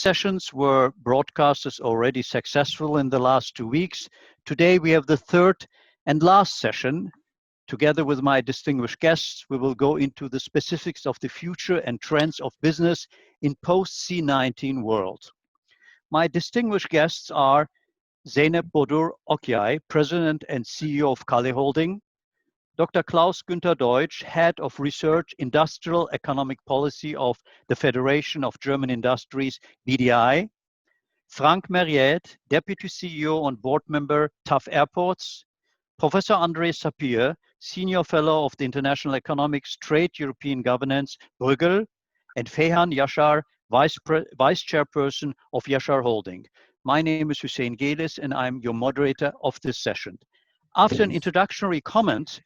sessions were broadcasters already successful in the last 2 weeks. Today we have the third and last session. Together with my distinguished guests, we will go into the specifics of the future and trends of business in post-C19 world. My distinguished guests are Zeynep Bodur Okyay, President and CEO of Kale Holding, Dr. Klaus Günther Deutsch, Head of Research, Industrial Economic Policy of the Federation of German Industries, BDI, Frank Merriet, Deputy CEO and Board Member, TAF Airports, Professor André Sapir, Senior Fellow of the International Economics Trade European Governance, Bruegel, and Fehan Yashar, Vice Chairperson of Yashar Holding. My name is Hussein Gelis, and I'm your moderator of this session. After an introductory comment,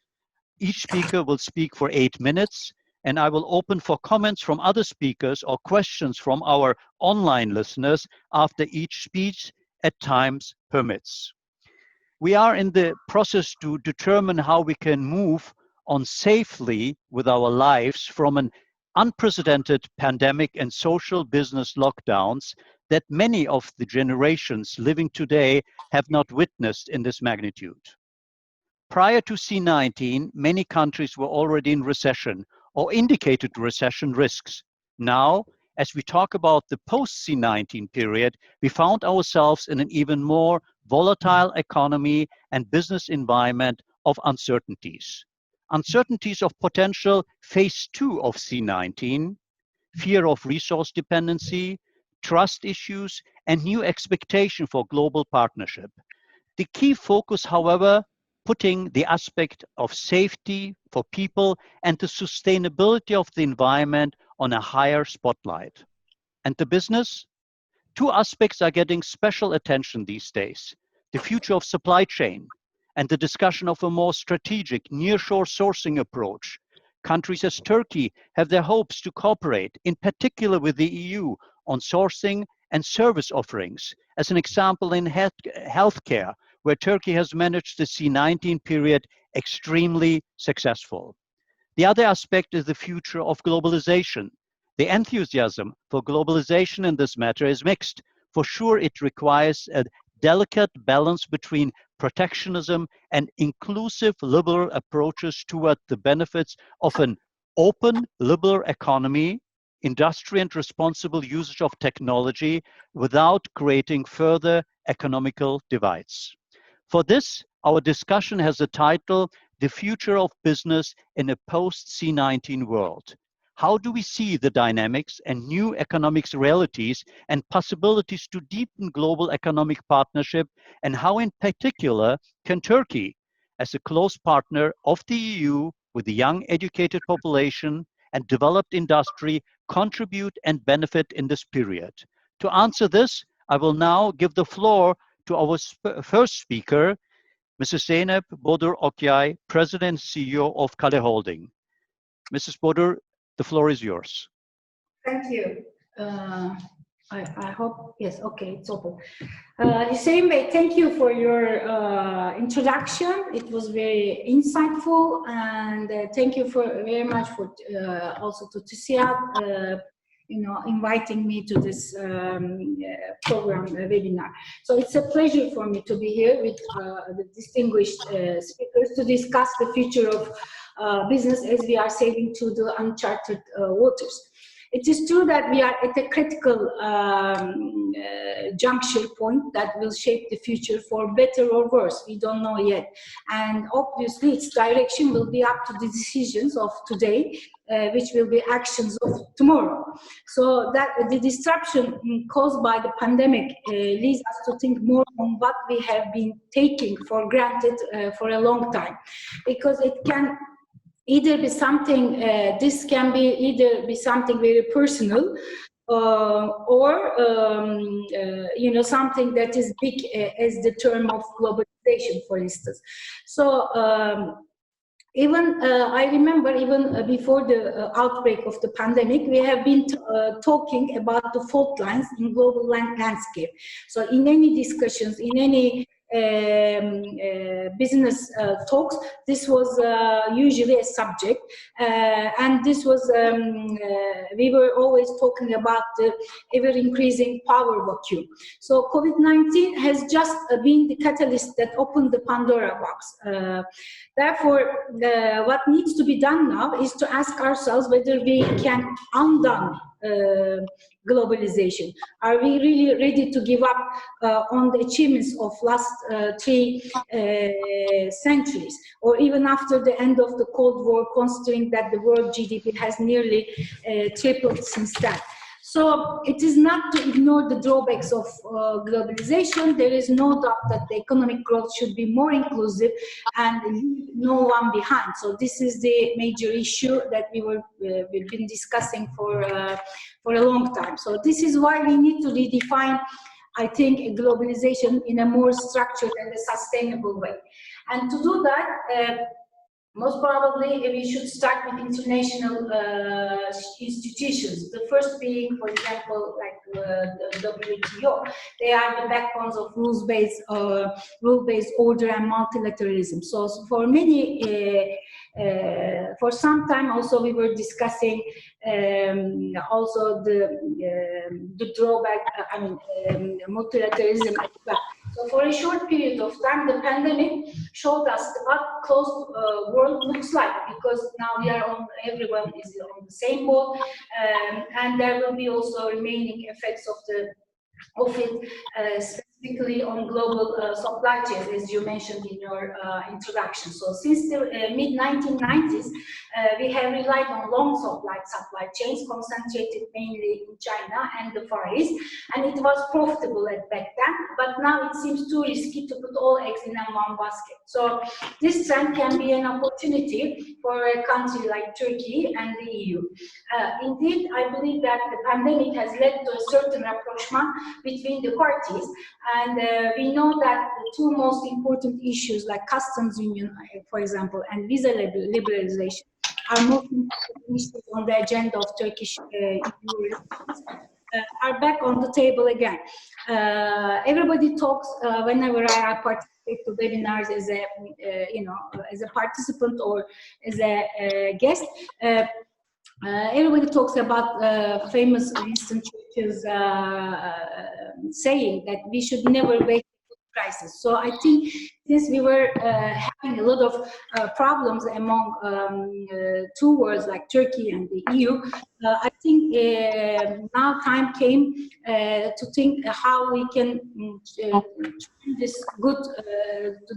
each speaker will speak for 8 minutes, and I will open for comments from other speakers or questions from our online listeners after each speech at times permits. We are in the process to determine how we can move on safely with our lives from an unprecedented pandemic and social business lockdowns that many of the generations living today have not witnessed in this magnitude. Prior to C19, many countries were already in recession or indicated recession risks. Now, as we talk about the post-C19 period, we found ourselves in an even more volatile economy and business environment of uncertainties. Uncertainties of potential phase 2 of C19, fear of resource dependency, trust issues, and new expectation for global partnership. The key focus, however, putting the aspect of safety for people and the sustainability of the environment on a higher spotlight. And the business? 2 aspects are getting special attention these days: the future of supply chain and the discussion of a more strategic nearshore sourcing approach. Countries as Turkey have their hopes to cooperate, in particular with the EU, on sourcing and service offerings. As an example, in healthcare, where Turkey has managed the C19 period extremely successful. The other aspect is the future of globalization. The enthusiasm for globalization in this matter is mixed. For sure, it requires a delicate balance between protectionism and inclusive liberal approaches toward the benefits of an open liberal economy, industry and responsible usage of technology without creating further economical divides. For this, our discussion has the title, The Future of Business in a Post-C19 World. How do we see the dynamics and new economics realities and possibilities to deepen global economic partnership, and how in particular can Turkey, as a close partner of the EU with a young educated population and developed industry, contribute and benefit in this period? To answer this, I will now give the floor to our first speaker, Mrs. Zeynep Bodur Okyay, President and CEO of Kale Holding. Mrs. Bodur, the floor is yours. Thank you. I hope, yes, okay, it's open. Hussein Bey, thank you for your introduction. It was very insightful, and thank you very much for also to TÜSİAD, inviting me to this program webinar. So it's a pleasure for me to be here with the distinguished speakers to discuss the future of business as we are sailing to the uncharted waters. It is true that we are at a critical juncture point that will shape the future for better or worse. We don't know yet. And obviously its direction will be up to the decisions of today, which will be actions of tomorrow. So that the disruption caused by the pandemic leads us to think more on what we have been taking for granted for a long time, because it can either be something, this can be either be something very personal, or something that is big, as the term of globalization, for instance. So even I remember even before the outbreak of the pandemic, we have been talking about the fault lines in global landscape. So in any discussions, in any business talks, this was usually a subject, and this was we were always talking about the ever-increasing power vacuum. So COVID-19 has just been the catalyst that opened the Pandora box. Therefore, what needs to be done now is to ask ourselves whether we can undo globalization. Are we really ready to give up on the achievements of last 3 centuries, or even after the end of the Cold War, considering that the world GDP has nearly tripled since then? So it is not to ignore the drawbacks of globalization. There is no doubt that the economic growth should be more inclusive and leave no one behind. So this is the major issue that we've been discussing for a long time. So this is why we need to redefine, I think, globalization in a more structured and a sustainable way. And to do that, most probably, we should start with international institutions. The first being, for example, like the WTO. They are the backbones of rule-based order and multilateralism. So for many, for some time also we were discussing also the drawback, multilateralism as well. So for a short period of time, the pandemic showed us what closed world looks like, because now everyone is on the same boat, and there will be also remaining effects of it, specifically on global supply chains, as you mentioned in your introduction. So since the mid-1990s, we have relied on long supply chains concentrated mainly in China and the Far East, and it was profitable back then, but now it seems too risky to put all eggs in one basket. So this trend can be an opportunity for a country like Turkey and the EU. Indeed, I believe that the pandemic has led to a certain rapprochement between the parties, and we know that the two most important issues like customs union, for example, and visa liberalization are most important issues on the agenda of Turkish are back on the table again. Everybody talks whenever I participate to webinars as a as a participant or as a guest. Everybody talks about famous Winston Churchill's saying that we should never wait for the crisis. So I think since we were having a lot of problems among two worlds like Turkey and the EU, I think now time came to think how we can turn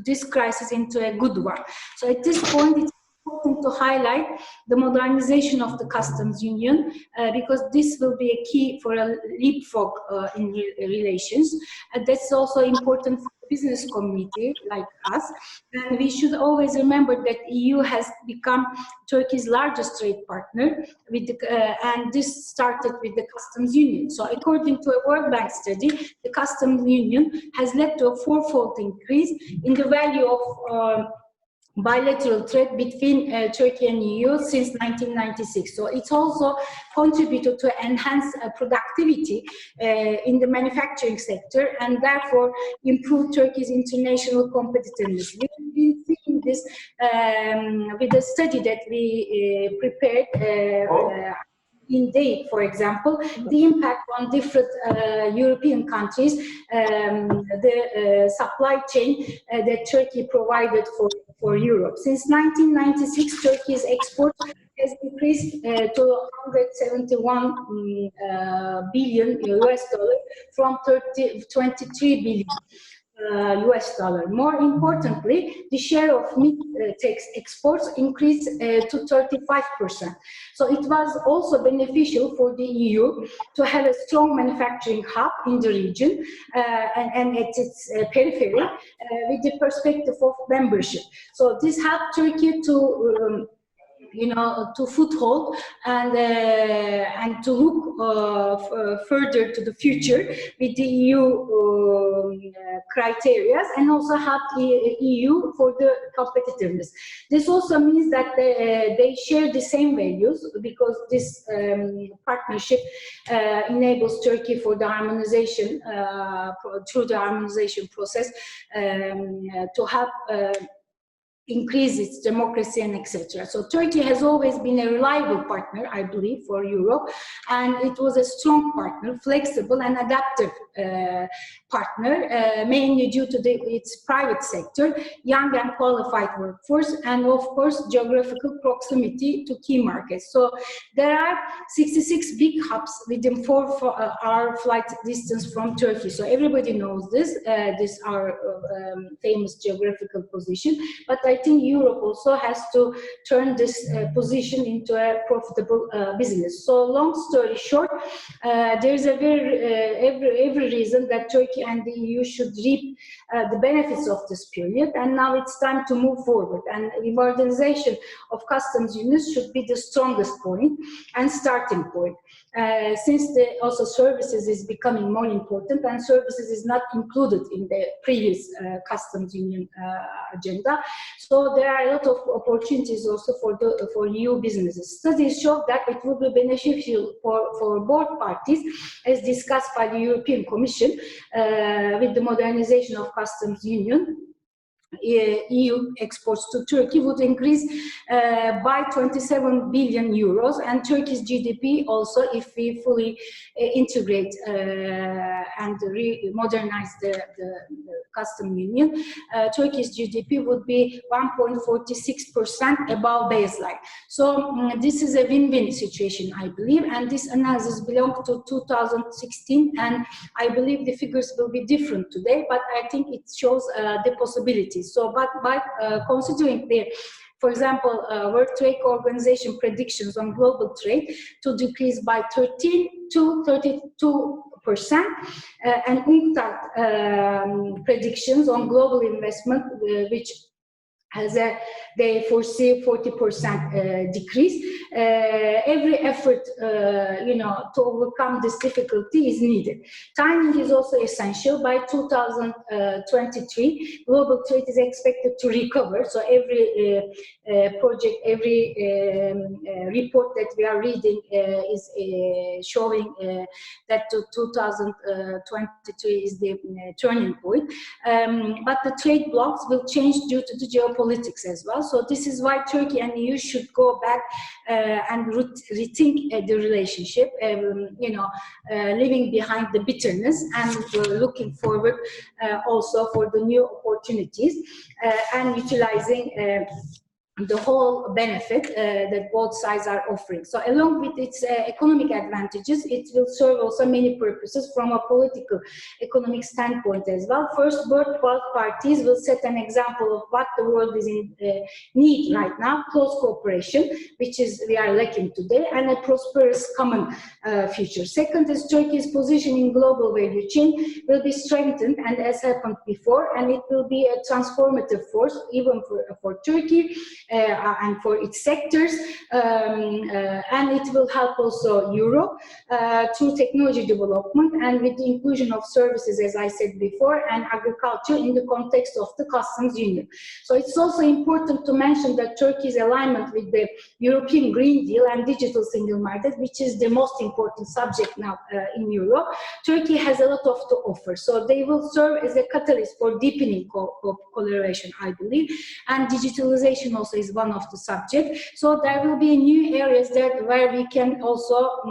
this crisis into a good one. So at this point, it's important to highlight the modernization of the customs union, because this will be a key for a leapfrog in relations. That's also important for the business community like us. And we should always remember that EU has become Turkey's largest trade partner, and this started with the customs union. So according to a World Bank study, the customs union has led to a 4-fold increase in the value of bilateral trade between Turkey and EU since 1996. So it's also contributed to enhance productivity in the manufacturing sector, and therefore improve Turkey's international competitiveness. We've been seeing this with a study that we prepared in date, for example, the impact on different European countries, the supply chain that Turkey provided for Europe. Since 1996, Turkey's export has increased to 171 billion US dollar from 23 billion. US dollar. More importantly, the share of meat exports increased to 35%. So it was also beneficial for the EU to have a strong manufacturing hub in the region and at its periphery with the perspective of membership. So this helped Turkey to to foothold and to look further to the future with the EU criteria, and also help the EU for the competitiveness. This also means that they share the same values, because this partnership enables Turkey for the harmonization, through the harmonization process, to help increase its democracy and etc. So Turkey has always been a reliable partner, I believe, for Europe, and it was a strong partner, flexible and adaptive partner, mainly due to its private sector, young and qualified workforce, and of course geographical proximity to key markets. So there are 66 big hubs within 4-hour flight distance from Turkey. So everybody knows this, our famous geographical position. But I think Europe also has to turn this position into a profitable business. So long story short, there is a every reason that Turkey and the EU should reap the benefits of this period, and now it's time to move forward. And the modernization of customs unions should be the strongest point and starting point. Since also services is becoming more important, and services is not included in the previous customs union agenda. So there are a lot of opportunities also for new businesses. Studies show that it will be beneficial for both parties, as discussed by the European Commission, with the modernization of customs union. EU exports to Turkey would increase by 27 billion euros, and Turkey's GDP also, if we fully integrate and modernize the custom union, Turkey's GDP would be 1.46% above baseline. So this is a win-win situation, I believe, and this analysis belongs to 2016, and I believe the figures will be different today, but I think it shows the possibility. So, but by considering for example, World Trade Organization predictions on global trade to decrease by 13 to 32%, and Unctad predictions on global investment, which they foresee 40% decrease. Every effort, to overcome this difficulty is needed. Timing is also essential. By 2023, global trade is expected to recover. So every project, every report that we are reading is showing that 2023 is the turning point. But the trade blocks will change due to the geopolitics as well. So this is why Turkey and EU should go back and rethink the relationship, leaving behind the bitterness and looking forward also for the new opportunities and utilizing the whole benefit that both sides are offering. So along with its economic advantages, it will serve also many purposes from a political economic standpoint as well. First, both parties will set an example of what the world is in need right now: close cooperation, which is we are lacking today, and a prosperous common future. Second is Turkey's position in global value chain will be strengthened, and as happened before, and it will be a transformative force even for Turkey and for its sectors, and it will help also Europe through technology development and with the inclusion of services, as I said before, and agriculture in the context of the customs union. So it's also important to mention that Turkey's alignment with the European Green Deal and digital single market, which is the most important subject now in Europe. Turkey has a lot to offer, so they will serve as a catalyst for deepening collaboration, I believe, and digitalization also is one of the subjects. So there will be new areas where we can also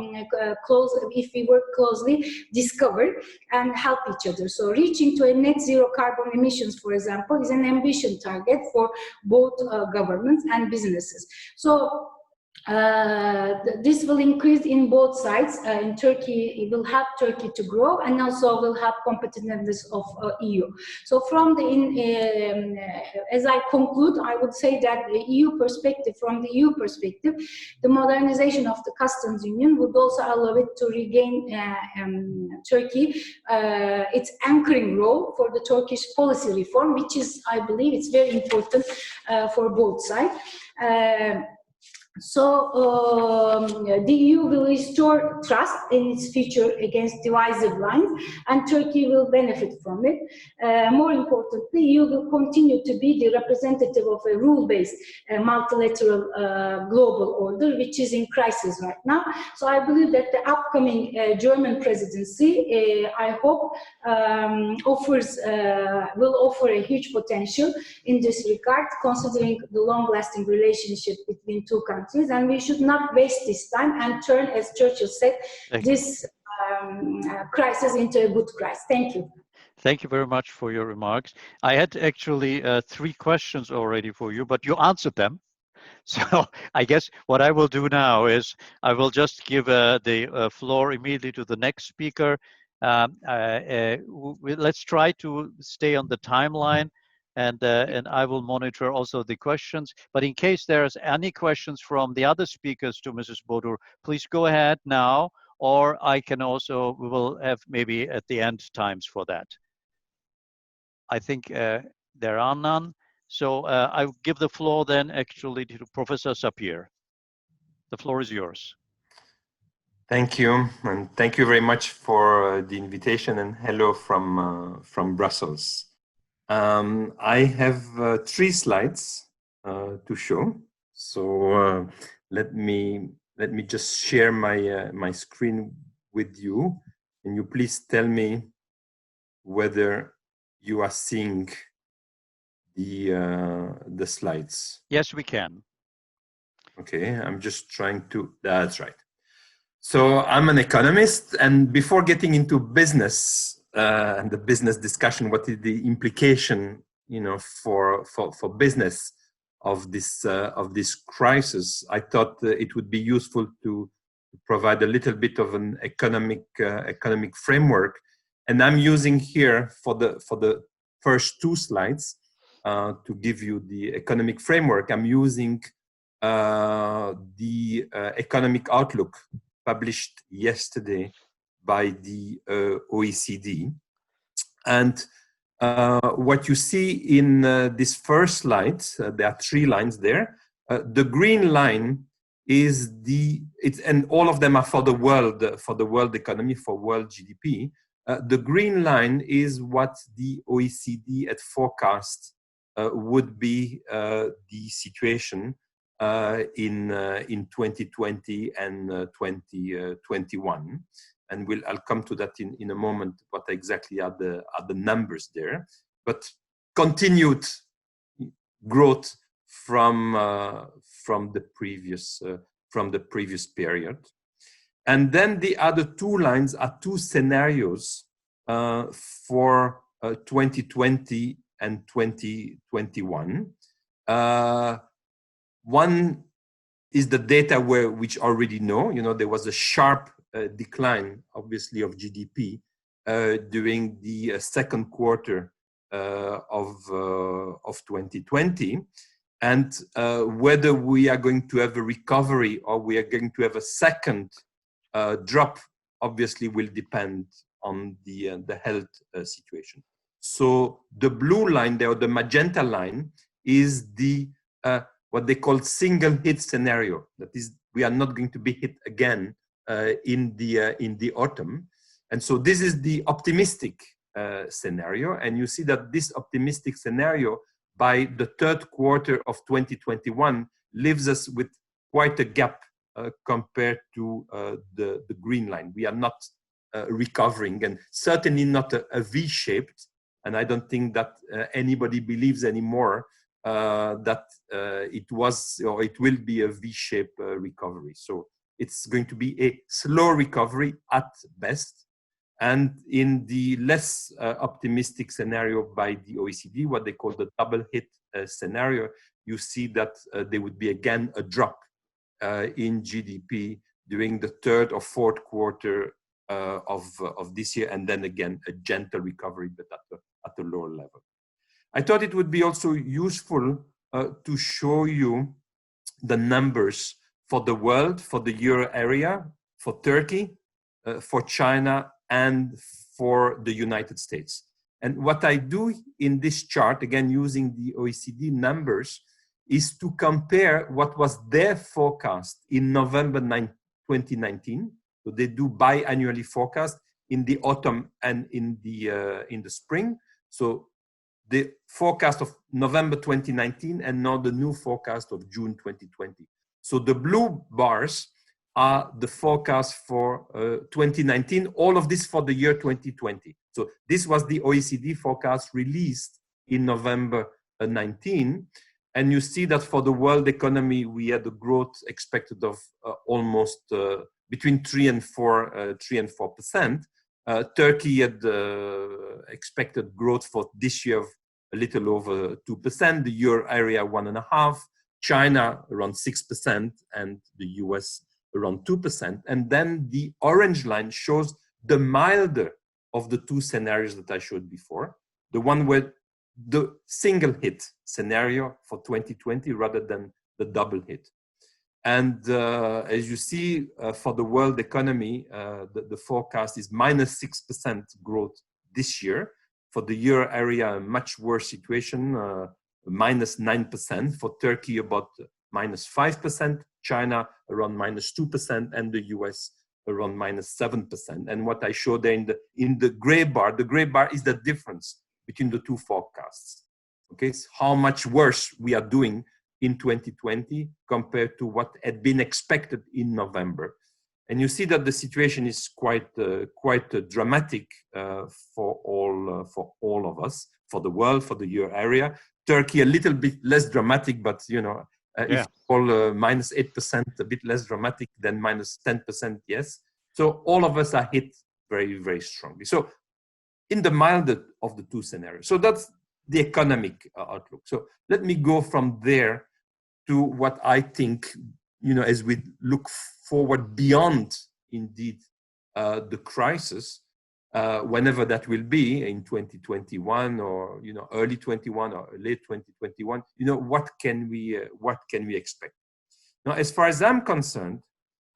if we work closely, discover and help each other. So reaching to a net zero carbon emissions, for example, is an ambition target for both governments and businesses. So this will increase in both sides. In Turkey, it will help Turkey to grow, and also will help competitiveness of EU. So from as I conclude, I would say that from the EU perspective, the modernization of the customs union would also allow it to regain Turkey its anchoring role for the Turkish policy reform, which is, I believe, it's very important for both sides. So the EU will restore trust in its future against divisive lines, and Turkey will benefit from it. More importantly, EU will continue to be the representative of a rule-based multilateral global order, which is in crisis right now. So I believe that the upcoming German presidency, I hope, will offer a huge potential in this regard, considering the long-lasting relationship between two countries. And we should not waste this time and turn, as Churchill said, this crisis into a good crisis. Thank you. Thank you very much for your remarks. I had actually 3 questions already for you, but you answered them. So I guess what I will do now is I will just give the floor immediately to the next speaker. Let's try to stay on the timeline, and I will monitor also the questions. But in case there's any questions from the other speakers to Mrs. Bodur, please go ahead now, or I can also, we will have maybe at the end times for that. I think there are none. So I will give the floor then actually to Professor Sapir. The floor is yours. Thank you, and thank you very much for the invitation, and hello from Brussels. I have 3 slides to show. So let me just share my screen with you, and you please tell me whether you are seeing the slides. Yes, we can. Okay, I'm just trying to, that's right. So I'm an economist, and before getting into business and the business discussion, what is the implication, for business of this crisis? I thought it would be useful to provide a little bit of an economic framework, and I'm using here for the first 2 slides to give you the economic framework. I'm using the economic outlook published yesterday by the OECD. And what you see in this first slide, there are 3 lines there. The green line is and all of them are for the world economy, for world GDP. The green line is what the OECD had forecast would be the situation in 2020 and 2021, and I'll come to that in a moment. What exactly are the numbers there? But continued growth from the previous period, and then the other 2 lines are 2 scenarios for 2020 and 2021. One is the data which already know, there was a sharp decline, obviously, of GDP during the second quarter of 2020, and whether we are going to have a recovery or we are going to have a second drop, obviously, will depend on the health situation. So the blue line there, or the magenta line, is the what they call single hit scenario. That is, we are not going to be hit again in the autumn. And so this is the optimistic scenario. And you see that this optimistic scenario, by the third quarter of 2021, leaves us with quite a gap compared to the green line. We are not recovering, and certainly not a V-shaped. And I don't think that anybody believes anymore that it was or it will be a V-shaped recovery. So it's going to be a slow recovery at best. And in the less optimistic scenario by the OECD, what they call the double hit scenario, you see that there would be again a drop in GDP during the third or fourth quarter of this year, and then again a gentle recovery, but at a lower level. I thought it would be also useful to show you the numbers for the world, for the euro area, for Turkey, for China, and for the United States. And what I do in this chart, again using the OECD numbers, is to compare what was their forecast in November 2019. So they do biannually forecast in the autumn and in the spring. So the forecast of November 2019 and now the new forecast of June 2020. So the blue bars are the forecast for 2019, all of this for the year 2020. So this was the OECD forecast released in November 19. And you see that for the world economy, we had a growth expected of almost between 3 and 4%. Turkey had expected growth for this year of a little over 2%, the euro area 1.5%, China around 6%, and the US around 2%. And then the orange line shows the milder of the two scenarios that I showed before, the one where the single hit scenario for 2020 rather than the double hit. And as you see, for the world economy, the forecast is minus 6% growth this year. For the euro area, a much worse situation, minus 9%. For Turkey, about minus 5%. China, around minus 2%. And the US, around minus 7%. And what I showed there in the gray bar is the difference between the two forecasts. Okay, so how much worse we are doing in 2020 compared to what had been expected in November. And you see that the situation is quite dramatic for all of us, for the world, for the euro area. Turkey a little bit less dramatic, but you know, if all minus 8%, a bit less dramatic than minus 10%, yes. So all of us are hit very, very strongly. So in the milder of the two scenarios. So that's the economic outlook. So let me go from there to what I think, you know, as we look forward beyond indeed the crisis, whenever that will be in 2021 or, you know, early 21 or late 2021, you know, what can we expect? Now, as far as I'm concerned,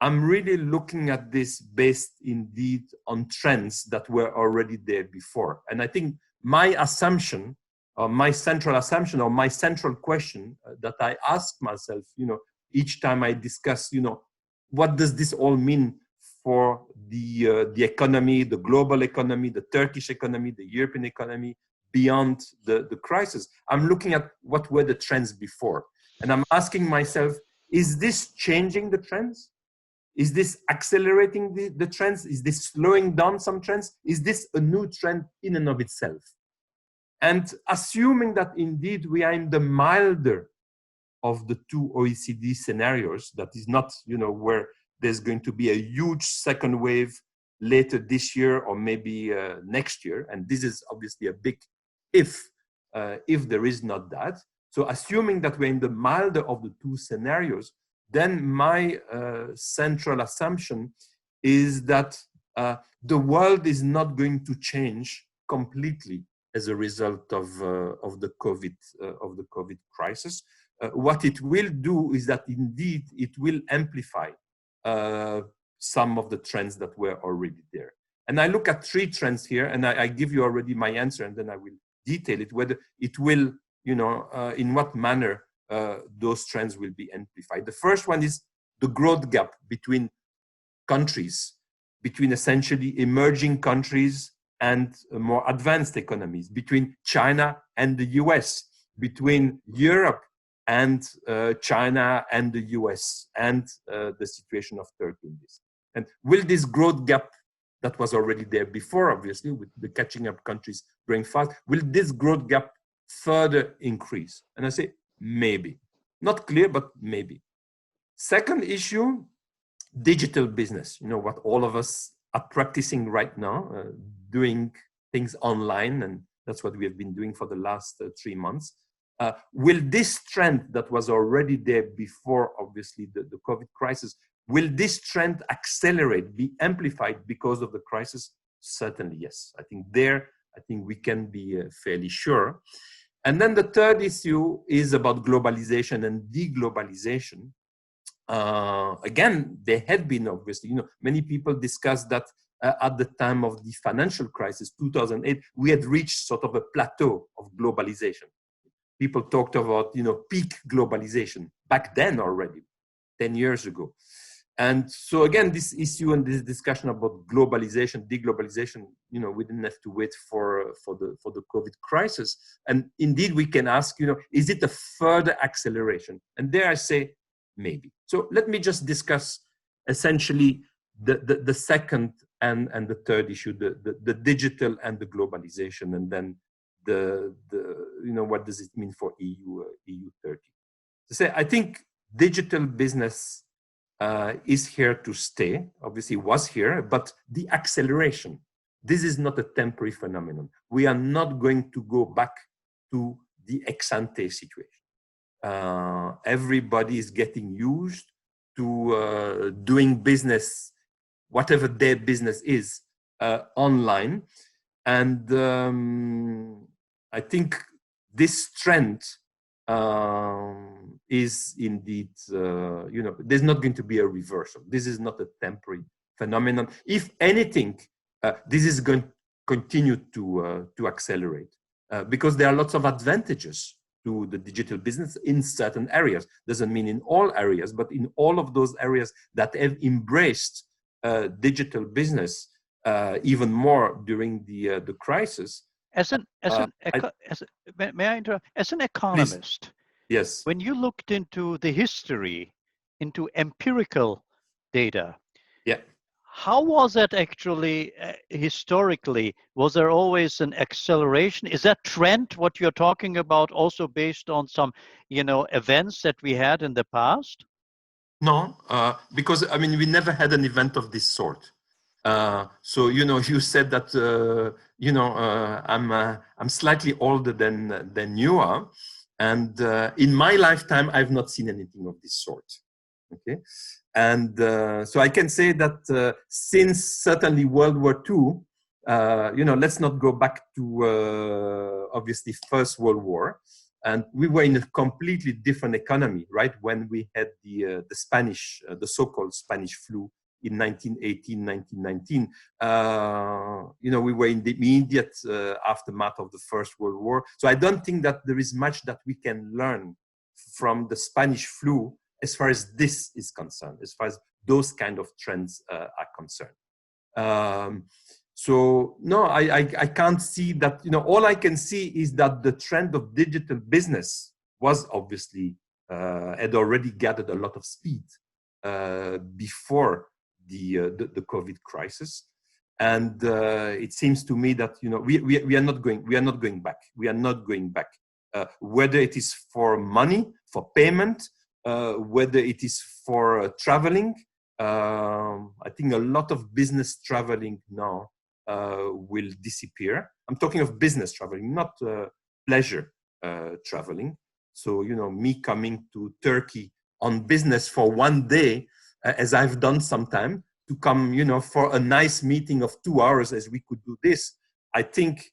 I'm really looking at this based indeed on trends that were already there before. And I think my assumption, or my central assumption, or my central question that I ask myself, you know, each time I discuss, you know, what does this all mean for the economy, the global economy, the Turkish economy, the European economy, beyond the crisis? I'm looking at what were the trends before. And I'm asking myself, is this changing the trends? Is this accelerating the trends? Is this slowing down some trends? Is this a new trend in and of itself? And assuming that indeed we are in the milder of the two OECD scenarios, that is not, you know, where there's going to be a huge second wave later this year or maybe next year. And this is obviously a big if there is not that. So assuming that we're in the milder of the two scenarios, then my central assumption is that the world is not going to change completely as a result of the COVID crisis. What it will do is that indeed it will amplify some of the trends that were already there. And I look at three trends here, and I give you already my answer, and then I will detail it, whether it will, you know, in what manner those trends will be amplified. The first one is the growth gap between countries, between essentially emerging countries and more advanced economies, between China and the US, between Europe and China and the US, and the situation of Turkey in this. And will this growth gap that was already there before, obviously, with the catching up countries growing fast, will this growth gap further increase? And I say, maybe. Not clear, but maybe. Second issue, digital business. You know, what all of us are practicing right now, doing things online, and that's what we have been doing for the last 3 months. Will this trend that was already there before, obviously, the COVID crisis, will this trend accelerate, be amplified because of the crisis? Certainly, yes. I think we can be fairly sure. And then the third issue is about globalization and deglobalization. Again, there had been, obviously, you know, many people discussed that at the time of the financial crisis, 2008, we had reached sort of a plateau of globalization. people talked about, peak globalization back then already, 10 years ago. And so again, this issue and this discussion about globalization, deglobalization, we didn't have to wait for the COVID crisis. And indeed, we can ask, is it a further acceleration? And there I say, maybe. So let me just discuss essentially the second and the third issue, the digital and the globalization, and then what does it mean for EU 30? To say, I think digital business is here to stay, obviously was here, but the acceleration, this is not a temporary phenomenon. We are not going to go back to the ex-ante situation. Everybody is getting used to doing business, whatever their business is, online. And I think this trend is indeed, there's not going to be a reversal. This is not a temporary phenomenon. If anything, this is going to continue to accelerate because there are lots of advantages to the digital business in certain areas. Doesn't mean in all areas, but in all of those areas that have embraced digital business even more during the crisis. May I interrupt? As an economist, please. Yes. When you looked into the history, into empirical data, yeah, how was that actually historically? Was there always an acceleration? Is that trend what you're talking about also based on some, events that we had in the past? No, because we never had an event of this sort. So you said that I'm slightly older than you are, and in my lifetime I've not seen anything of this sort. Okay, and so I can say that since certainly World War II, let's not go back to obviously First World War, and we were in a completely different economy, right? When we had the Spanish, the so-called Spanish flu in 1918, 1919, we were in the immediate aftermath of the First World War. So I don't think that there is much that we can learn from the Spanish flu as far as this is concerned, as far as those kind of trends are concerned. So no, I can't see that, all I can see is that the trend of digital business was obviously, had already gathered a lot of speed before the COVID crisis. And it seems to me that, we are not going back. We are not going back, whether it is for money, for payment, whether it is for traveling. I think a lot of business traveling now will disappear. I'm talking of business traveling, not pleasure traveling. So, me coming to Turkey on business for one day, as I've done sometime, to come, for a nice meeting of 2 hours as we could do this, I think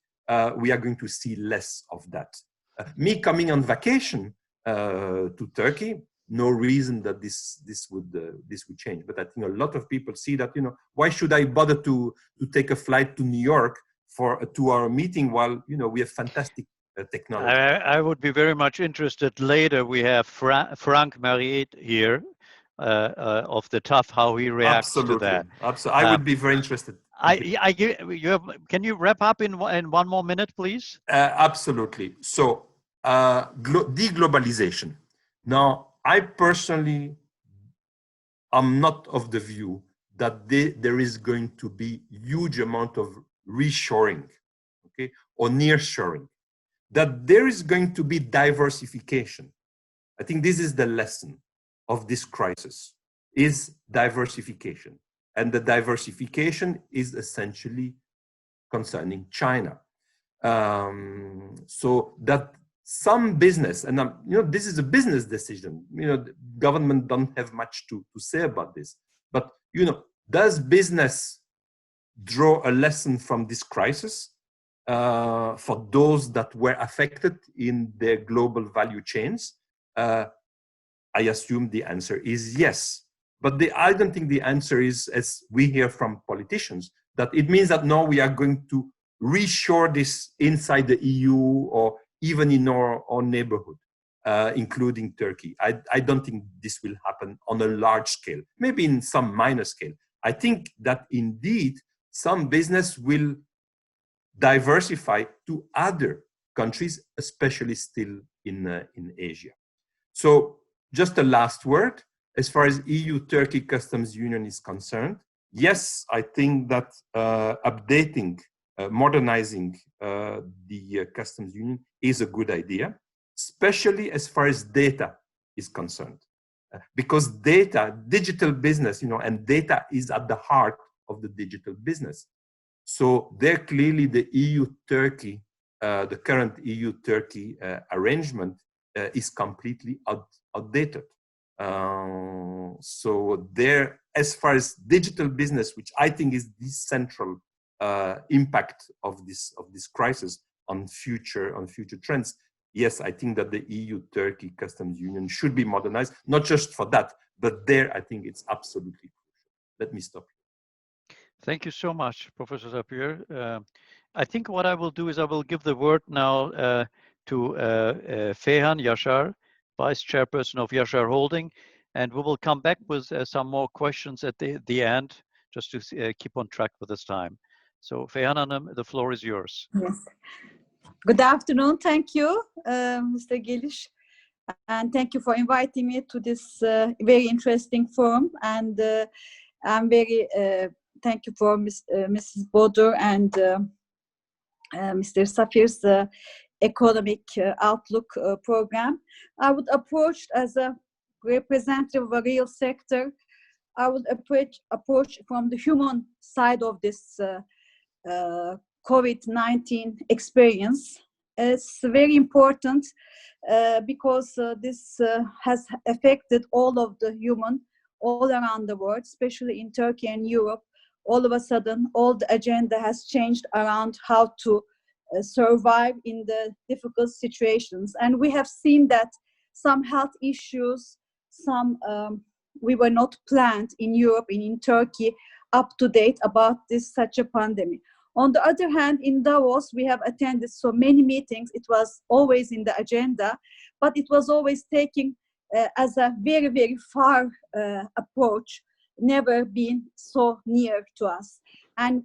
we are going to see less of that. Me coming on vacation to Turkey, no reason that this would change. But I think a lot of people see that, why should I bother to take a flight to New York for a 2-hour meeting while, we have fantastic technology. I would be very much interested later. We have Frank Mariette here of the TUF, how he reacts to that. Absolutely. I would be very interested. Can you wrap up in 1 more minute, please? Absolutely. So deglobalization. Now, I personally am not of the view that there is going to be huge amount of reshoring, okay, or nearshoring. That there is going to be diversification. I think this is the lesson of this crisis, is diversification. And the diversification is essentially concerning China. So that some business, and this is a business decision, the government don't have much to say about this, but, does business draw a lesson from this crisis for those that were affected in their global value chains? I assume the answer is yes. But I don't think the answer is, as we hear from politicians, that it means that now we are going to reshore this inside the EU or even in our neighborhood, including Turkey. I don't think this will happen on a large scale, maybe in some minor scale. I think that indeed some business will diversify to other countries, especially still in Asia. So just a last word, as far as EU-Turkey Customs Union is concerned, yes, I think that updating, modernizing the customs union is a good idea, especially as far as data is concerned. Because data, digital business, and data is at the heart of the digital business. So there clearly the EU-Turkey, the current EU-Turkey arrangement is completely outdated. So there, as far as digital business, which I think is the central impact of this crisis on future trends, yes, I think that the EU-Turkey Customs Union should be modernized, not just for that, but there I think it's absolutely crucial. Let me stop here. Thank you so much, Professor Sapir. I think what I will do is I will give the word now to Fehan Yashar, Vice Chairperson of Yashar Holding, and we will come back with some more questions at the end, just to keep on track with this time. So Fehan Hanım, the floor is yours. Yes. Good afternoon. Thank you, Mr. Geliş. And thank you for inviting me to this very interesting forum. And I'm very thank you for Mrs. Bodur and Mr. Sapir's economic outlook program. I would approach as a representative of a real sector. I would approach from the human side of this COVID-19 experience. It's very important because this has affected all of the human all around the world, especially in Turkey and Europe. All of a sudden, all the agenda has changed around how to survive in the difficult situations. And we have seen that some health issues, we were not planned in Europe and in Turkey up to date about such a pandemic. On the other hand, in Davos, we have attended so many meetings. It was always in the agenda, but it was always taken as a very, very far approach, never been so near to us. And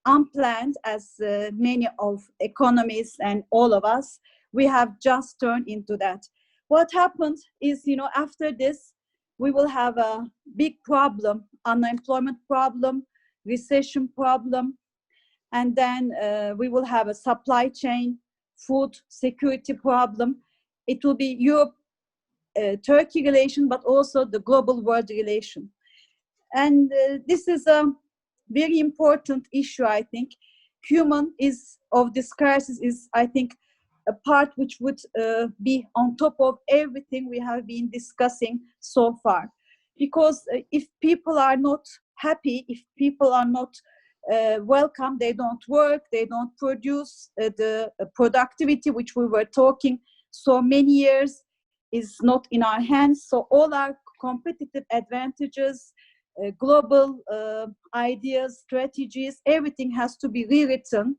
unplanned, as many of economists and all of us, we have just turned into that. What happened is, after this, we will have a big problem, unemployment problem, recession problem, and then we will have a supply chain, food security problem. It will be Europe-Turkey relation, but also the global world relation. And this is a very important issue, I think. Human of this crisis is, I think, a part which would be on top of everything we have been discussing so far. Because if people are not happy, if people are not welcome, they don't work, they don't produce, the productivity which we were talking so many years is not in our hands. So all our competitive advantages, global ideas, strategies, everything has to be rewritten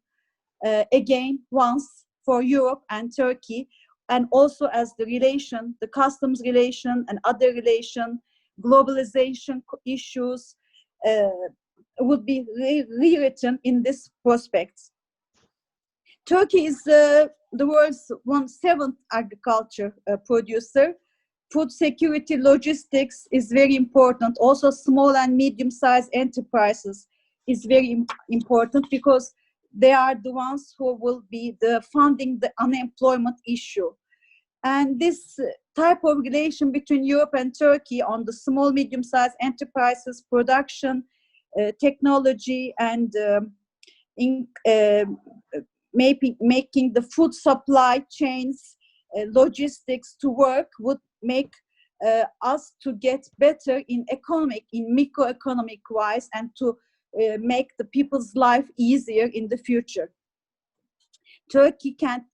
again once for Europe and Turkey, and also as the customs relation and other relation, globalization issues would be rewritten in this prospect. Turkey is the world's 1/7 agriculture producer. Food security, logistics is very important. Also, small and medium-sized enterprises is very important because they are the ones who will be funding the unemployment issue. And this type of relation between Europe and Turkey on the small, medium-sized enterprises, production, technology, and making the food supply chains, logistics to work would make us to get better in microeconomic wise, and to make the people's life easier in the future. Turkey can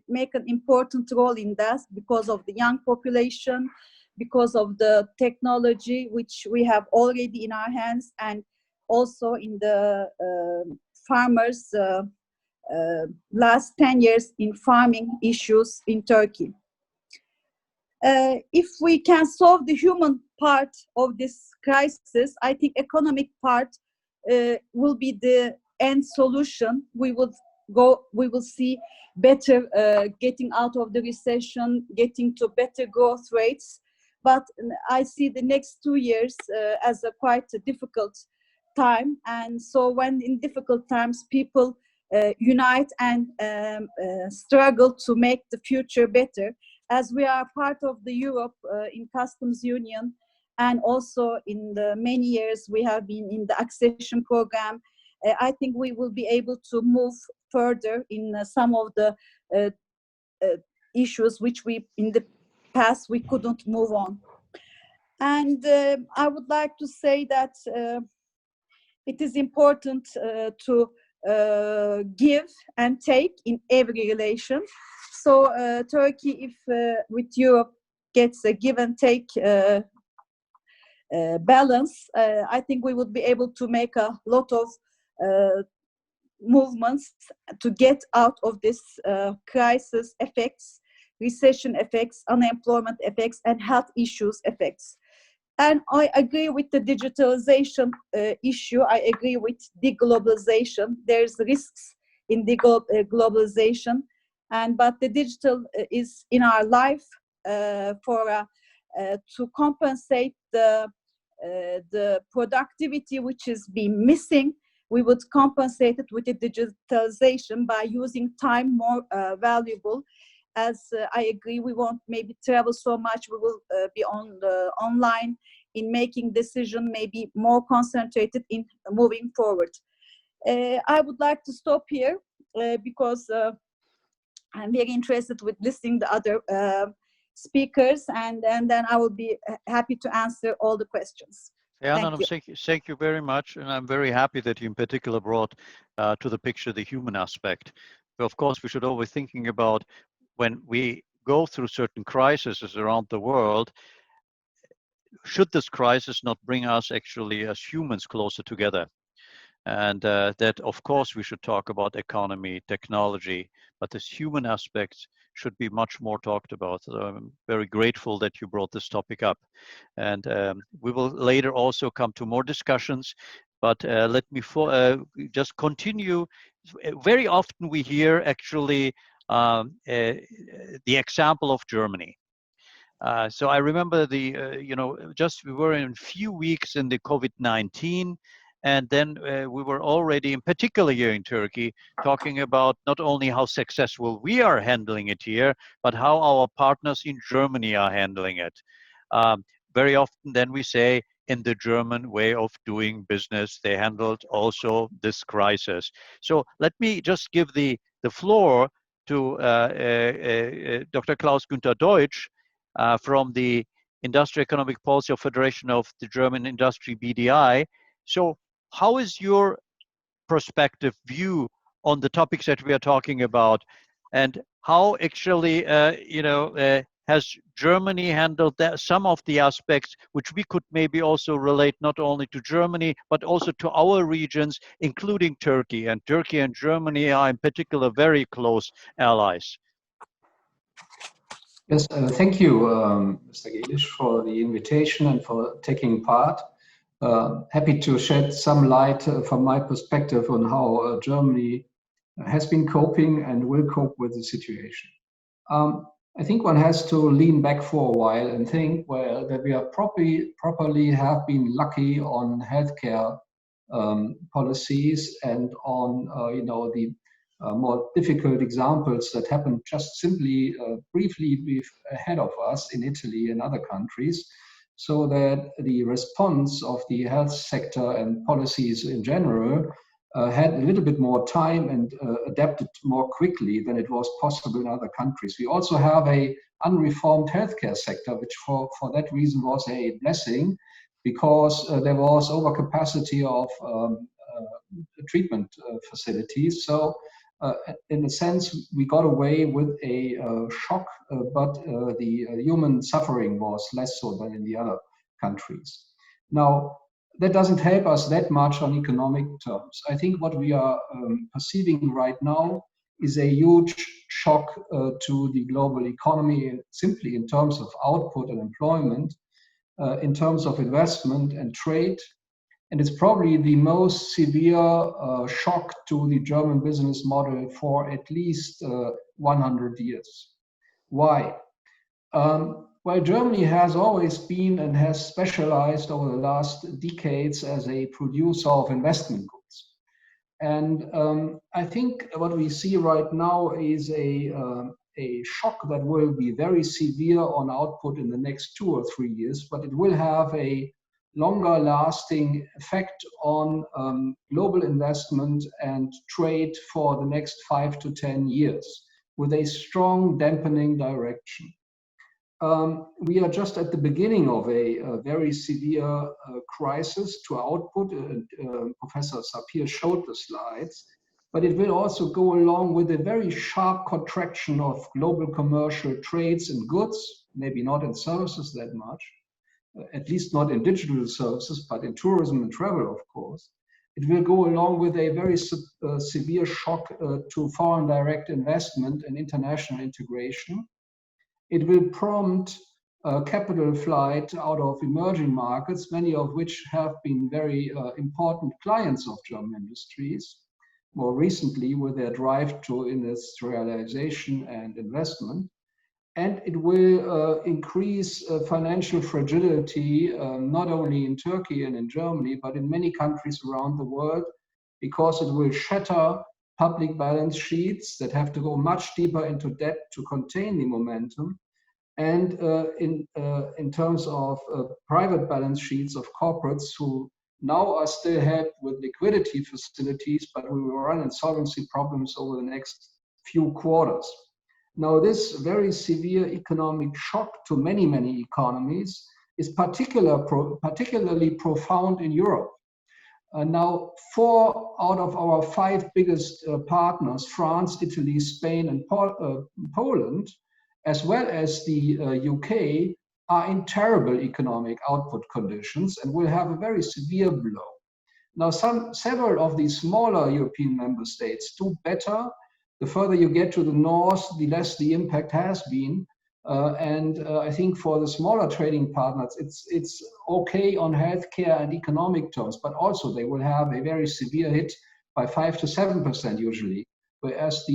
make an important role in that because of the young population, because of the technology which we have already in our hands, and also in the farmers' last 10 years in farming issues in Turkey. If we can solve the human part of this crisis, I think economic part will be the end solution. We will see better getting out of the recession, getting to better growth rates. But I see the next 2 years as a quite a difficult time. And so when in difficult times, people unite and struggle to make the future better. As we are part of the Europe in customs union, and also in the many years we have been in the accession program, I think we will be able to move further in some of the issues which we in the past we couldn't move on. And I would like to say that it is important to give and take in every relation. So Turkey, if with Europe gets a give and take balance, I think we would be able to make a lot of movements to get out of this crisis effects, recession effects, unemployment effects, and health issues effects. And I agree with the digitalization issue. I agree with deglobalization. There's risks in deglobalization, but the digital is in our life to compensate the productivity which is being missing. We would compensate it with the digitalization by using time more valuable. As I agree, we won't maybe travel so much. We will be on the online in making decision, maybe more concentrated in moving forward. I would like to stop here because I'm very interested with listening to other speakers, and then I will be happy to answer all the questions. Thank you very much, and I'm very happy that you in particular brought to the picture the human aspect. But of course, we should always thinking about when we go through certain crises around the world, should this crisis not bring us actually as humans closer together? And that, of course, we should talk about economy, technology, but this human aspect should be much more talked about. So I'm very grateful that you brought this topic up. And we will later also come to more discussions, but let me just continue. Very often we hear actually the example of Germany. So I remember we were in a few weeks in the COVID-19, and then we were already, in particular here in Turkey, talking about not only how successful we are handling it here, but how our partners in Germany are handling it. Very often then we say, in the German way of doing business, they handled also this crisis. So let me just give the floor to Dr. Klaus Günther Deutsch from the Industrial Economic Policy Federation of the German Industry, BDI. So how is your perspective view on the topics that we are talking about, and how actually has Germany handled some of the aspects which we could maybe also relate not only to Germany but also to our regions, including Turkey, and Turkey and Germany are in particular very close allies. Yes, thank you, Mr. Gelisch, for the invitation and for taking part. Happy to shed some light from my perspective on how Germany has been coping and will cope with the situation. I think one has to lean back for a while and think, well, that we are properly have been lucky on healthcare policies and on the more difficult examples that happened just simply briefly ahead of us in Italy and other countries, so that the response of the health sector and policies in general had a little bit more time and adapted more quickly than it was possible in other countries. We also have a unreformed healthcare sector, which for that reason was a blessing, because there was overcapacity of treatment facilities. So in a sense, we got away with a shock, but the human suffering was less so than in the other countries. Now, that doesn't help us that much on economic terms. I think what we are perceiving right now is a huge shock to the global economy, simply in terms of output and employment, in terms of investment and trade. And it's probably the most severe shock to the German business model for at least 100 years. Why? Well, Germany has always been and has specialized over the last decades as a producer of investment goods. And I think what we see right now is a shock that will be very severe on output in the next 2 or 3 years, but it will have a longer lasting effect on global investment and trade for the next 5 to 10 years with a strong dampening direction. We are just at the beginning of a very severe crisis to output. Professor Sapir showed the slides, but it will also go along with a very sharp contraction of global commercial trades in goods, maybe not in services that much, at least not in digital services, but in tourism and travel, of course. It will go along with a very severe shock to foreign direct investment and international integration. It will prompt capital flight out of emerging markets, many of which have been very important clients of German industries, more recently with their drive to industrialization and investment. And it will increase financial fragility, not only in Turkey and in Germany, but in many countries around the world, because it will shatter public balance sheets that have to go much deeper into debt to contain the momentum. And in terms of private balance sheets of corporates who now are still helped with liquidity facilities, but we will run insolvency problems over the next few quarters. Now, this very severe economic shock to many, many economies is particularly profound in Europe. Now, 4 out of our 5 biggest partners, France, Italy, Spain, and Poland, as well as the UK, are in terrible economic output conditions and will have a very severe blow. Now, several of these smaller European member states do better. The further you get to the north, the less the impact has been. I think for the smaller trading partners, it's okay on healthcare and economic terms, but also they will have a very severe hit by 5 to 7% usually, whereas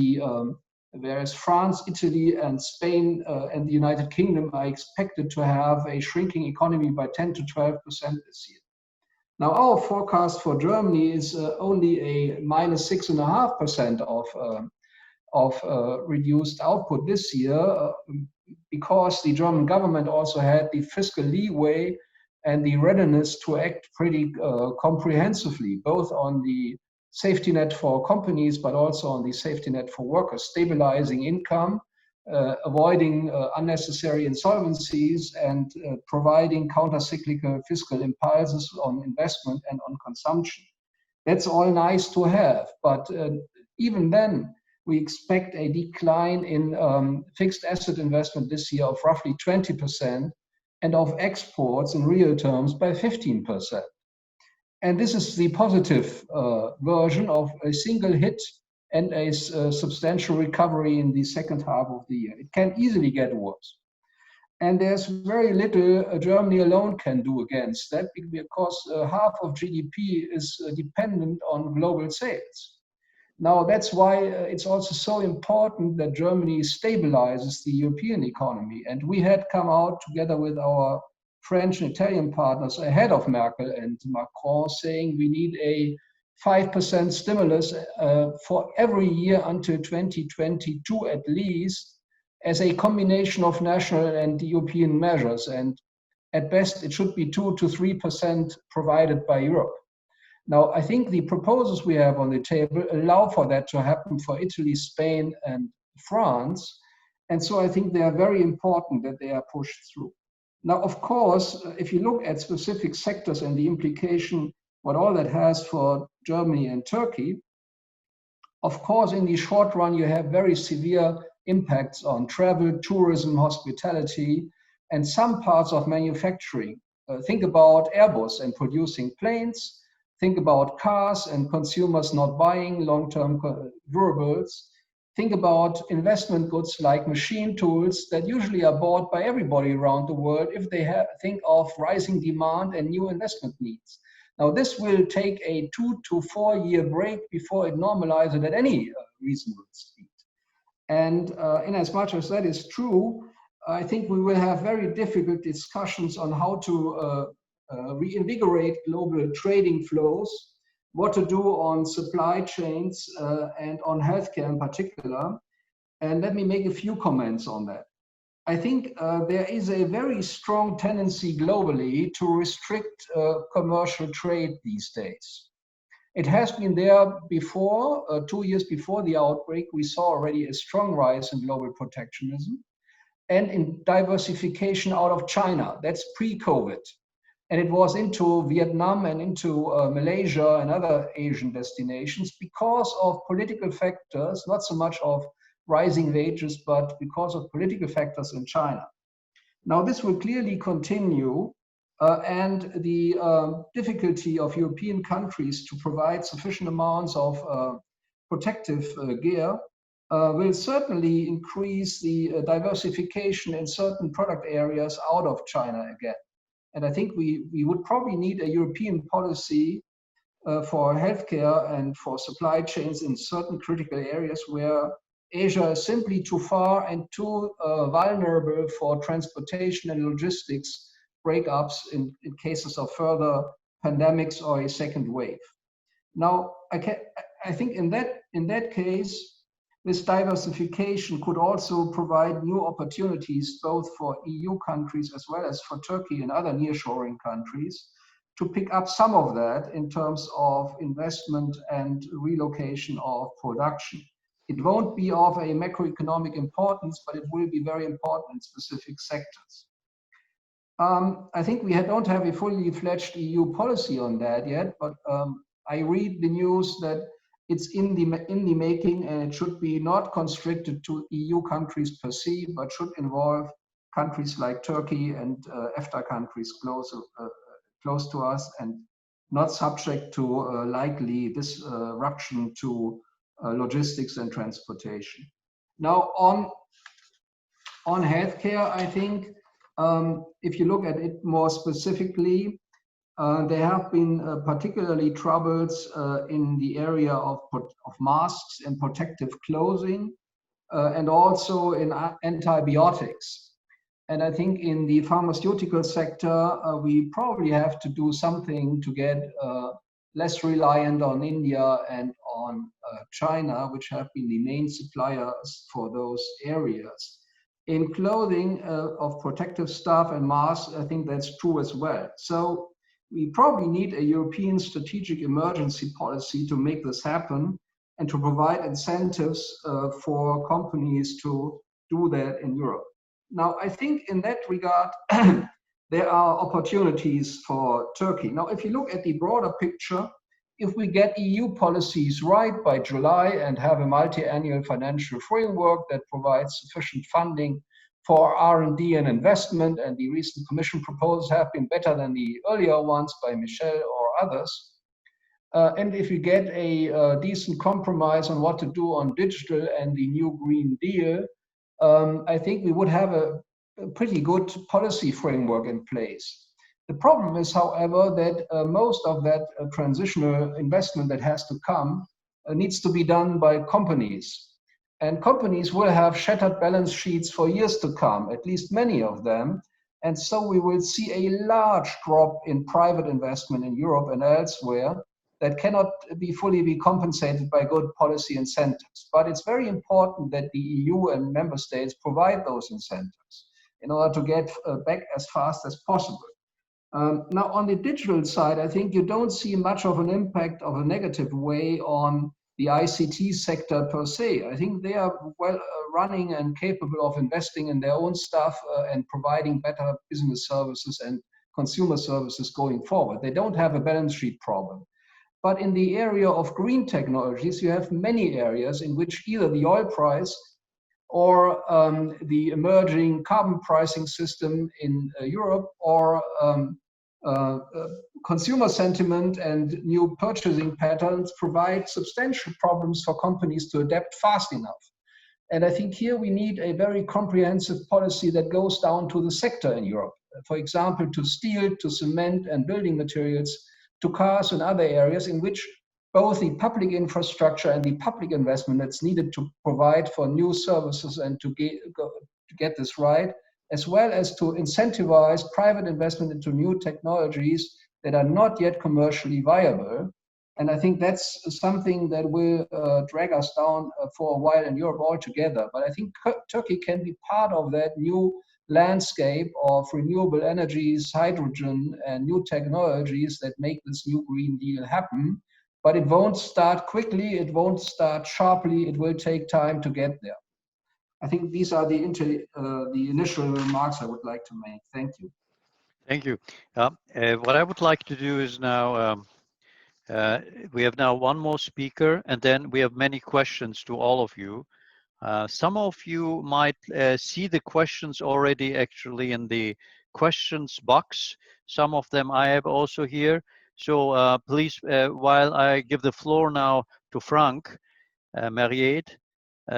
France, Italy, and Spain and the United Kingdom are expected to have a shrinking economy by 10 to 12% this year. Now, our forecast for Germany is only a minus 6.5% of reduced output this year, because the German government also had the fiscal leeway and the readiness to act pretty comprehensively, both on the safety net for companies, but also on the safety net for workers, stabilizing income, avoiding unnecessary insolvencies, and providing counter-cyclical fiscal impulses on investment and on consumption. That's all nice to have, but even then, we expect a decline in fixed asset investment this year of roughly 20%, and of exports in real terms by 15%. And this is the positive version of a single hit and a substantial recovery in the second half of the year. It can easily get worse. And there's very little Germany alone can do against that, because half of GDP is dependent on global sales. Now, that's why it's also so important that Germany stabilizes the European economy. And we had come out together with our French and Italian partners ahead of Merkel and Macron, saying we need a 5% stimulus for every year until 2022 at least, as a combination of national and European measures. And at best, it should be 2 to 3% provided by Europe. Now, I think the proposals we have on the table allow for that to happen for Italy, Spain, and France. And so I think they are very important that they are pushed through. Now, of course, if you look at specific sectors and the implication, what all that has for Germany and Turkey, of course, in the short run, you have very severe impacts on travel, tourism, hospitality, and some parts of manufacturing. Think about Airbus and producing planes. Think about cars and consumers not buying long-term durables. Think about investment goods like machine tools that usually are bought by everybody around the world if they think of rising demand and new investment needs. Now, this will take a 2 to 4 year break before it normalizes at any reasonable speed. And in as much as that is true, I think we will have very difficult discussions on how to reinvigorate global trading flows, what to do on supply chains and on healthcare in particular. And let me make a few comments on that. I think there is a very strong tendency globally to restrict commercial trade these days. It has been there before, 2 years before the outbreak. We saw already a strong rise in global protectionism and in diversification out of China. That's pre-COVID. And it was into Vietnam and into Malaysia and other Asian destinations because of political factors, not so much of rising wages, but because of political factors in China. Now, this will clearly continue, and the difficulty of European countries to provide sufficient amounts of protective gear will certainly increase the diversification in certain product areas out of China again. And I think we would probably need a European policy for healthcare and for supply chains in certain critical areas where Asia is simply too far and too vulnerable for transportation and logistics breakups in cases of further pandemics or a second wave. Now, I think in that case, this diversification could also provide new opportunities both for EU countries as well as for Turkey and other nearshoring countries to pick up some of that in terms of investment and relocation of production. It won't be of a macroeconomic importance, but it will be very important in specific sectors. I think we don't have a fully fledged EU policy on that yet, but I read the news that it's in the making, and it should be not constricted to EU countries per se, but should involve countries like Turkey and EFTA countries close to us, and not subject to likely disruption to logistics and transportation. Now, on healthcare, I think if you look at it more specifically, there have been particularly troubles in the area of masks and protective clothing, and also in antibiotics. And I think in the pharmaceutical sector, we probably have to do something to get less reliant on India and on China, which have been the main suppliers for those areas. In clothing of protective stuff and masks, I think that's true as well. So we probably need a European strategic emergency policy to make this happen and to provide incentives for companies to do that in Europe. Now, I think in that regard, there are opportunities for Turkey. Now, if you look at the broader picture, if we get EU policies right by July and have a multi-annual financial framework that provides sufficient funding for R&D and investment, and the recent Commission proposals have been better than the earlier ones by Michel or others, and if we get a decent compromise on what to do on digital and the new Green Deal, I think we would have a pretty good policy framework in place. The problem is, however, that most of that transitional investment that has to come needs to be done by companies. And companies will have shattered balance sheets for years to come, at least many of them. And so we will see a large drop in private investment in Europe and elsewhere that cannot fully be compensated by good policy incentives. But it's very important that the EU and member states provide those incentives in order to get back as fast as possible. Now, on the digital side, I think you don't see much of an impact of a negative way on the ICT sector per se. I think they are well running and capable of investing in their own stuff and providing better business services and consumer services going forward. They don't have a balance sheet problem. But in the area of green technologies, you have many areas in which either the oil price or the emerging carbon pricing system in Europe or consumer sentiment and new purchasing patterns provide substantial problems for companies to adapt fast enough. And I think here we need a very comprehensive policy that goes down to the sector in Europe. For example, to steel, to cement and building materials, to cars and other areas in which both the public infrastructure and the public investment that's needed to provide for new services and to get this right, as well as to incentivize private investment into new technologies that are not yet commercially viable. And I think that's something that will drag us down for a while in Europe altogether. But I think Turkey can be part of that new landscape of renewable energies, hydrogen, and new technologies that make this new Green Deal happen. But it won't start quickly, it won't start sharply, it will take time to get there. I think these are the initial remarks I would like to make. Thank you. Thank you. What I would like to do is now, we have now one more speaker, and then we have many questions to all of you. Some of you might see the questions already actually in the questions box. Some of them I have also here. So please, while I give the floor now to Frank Mariette,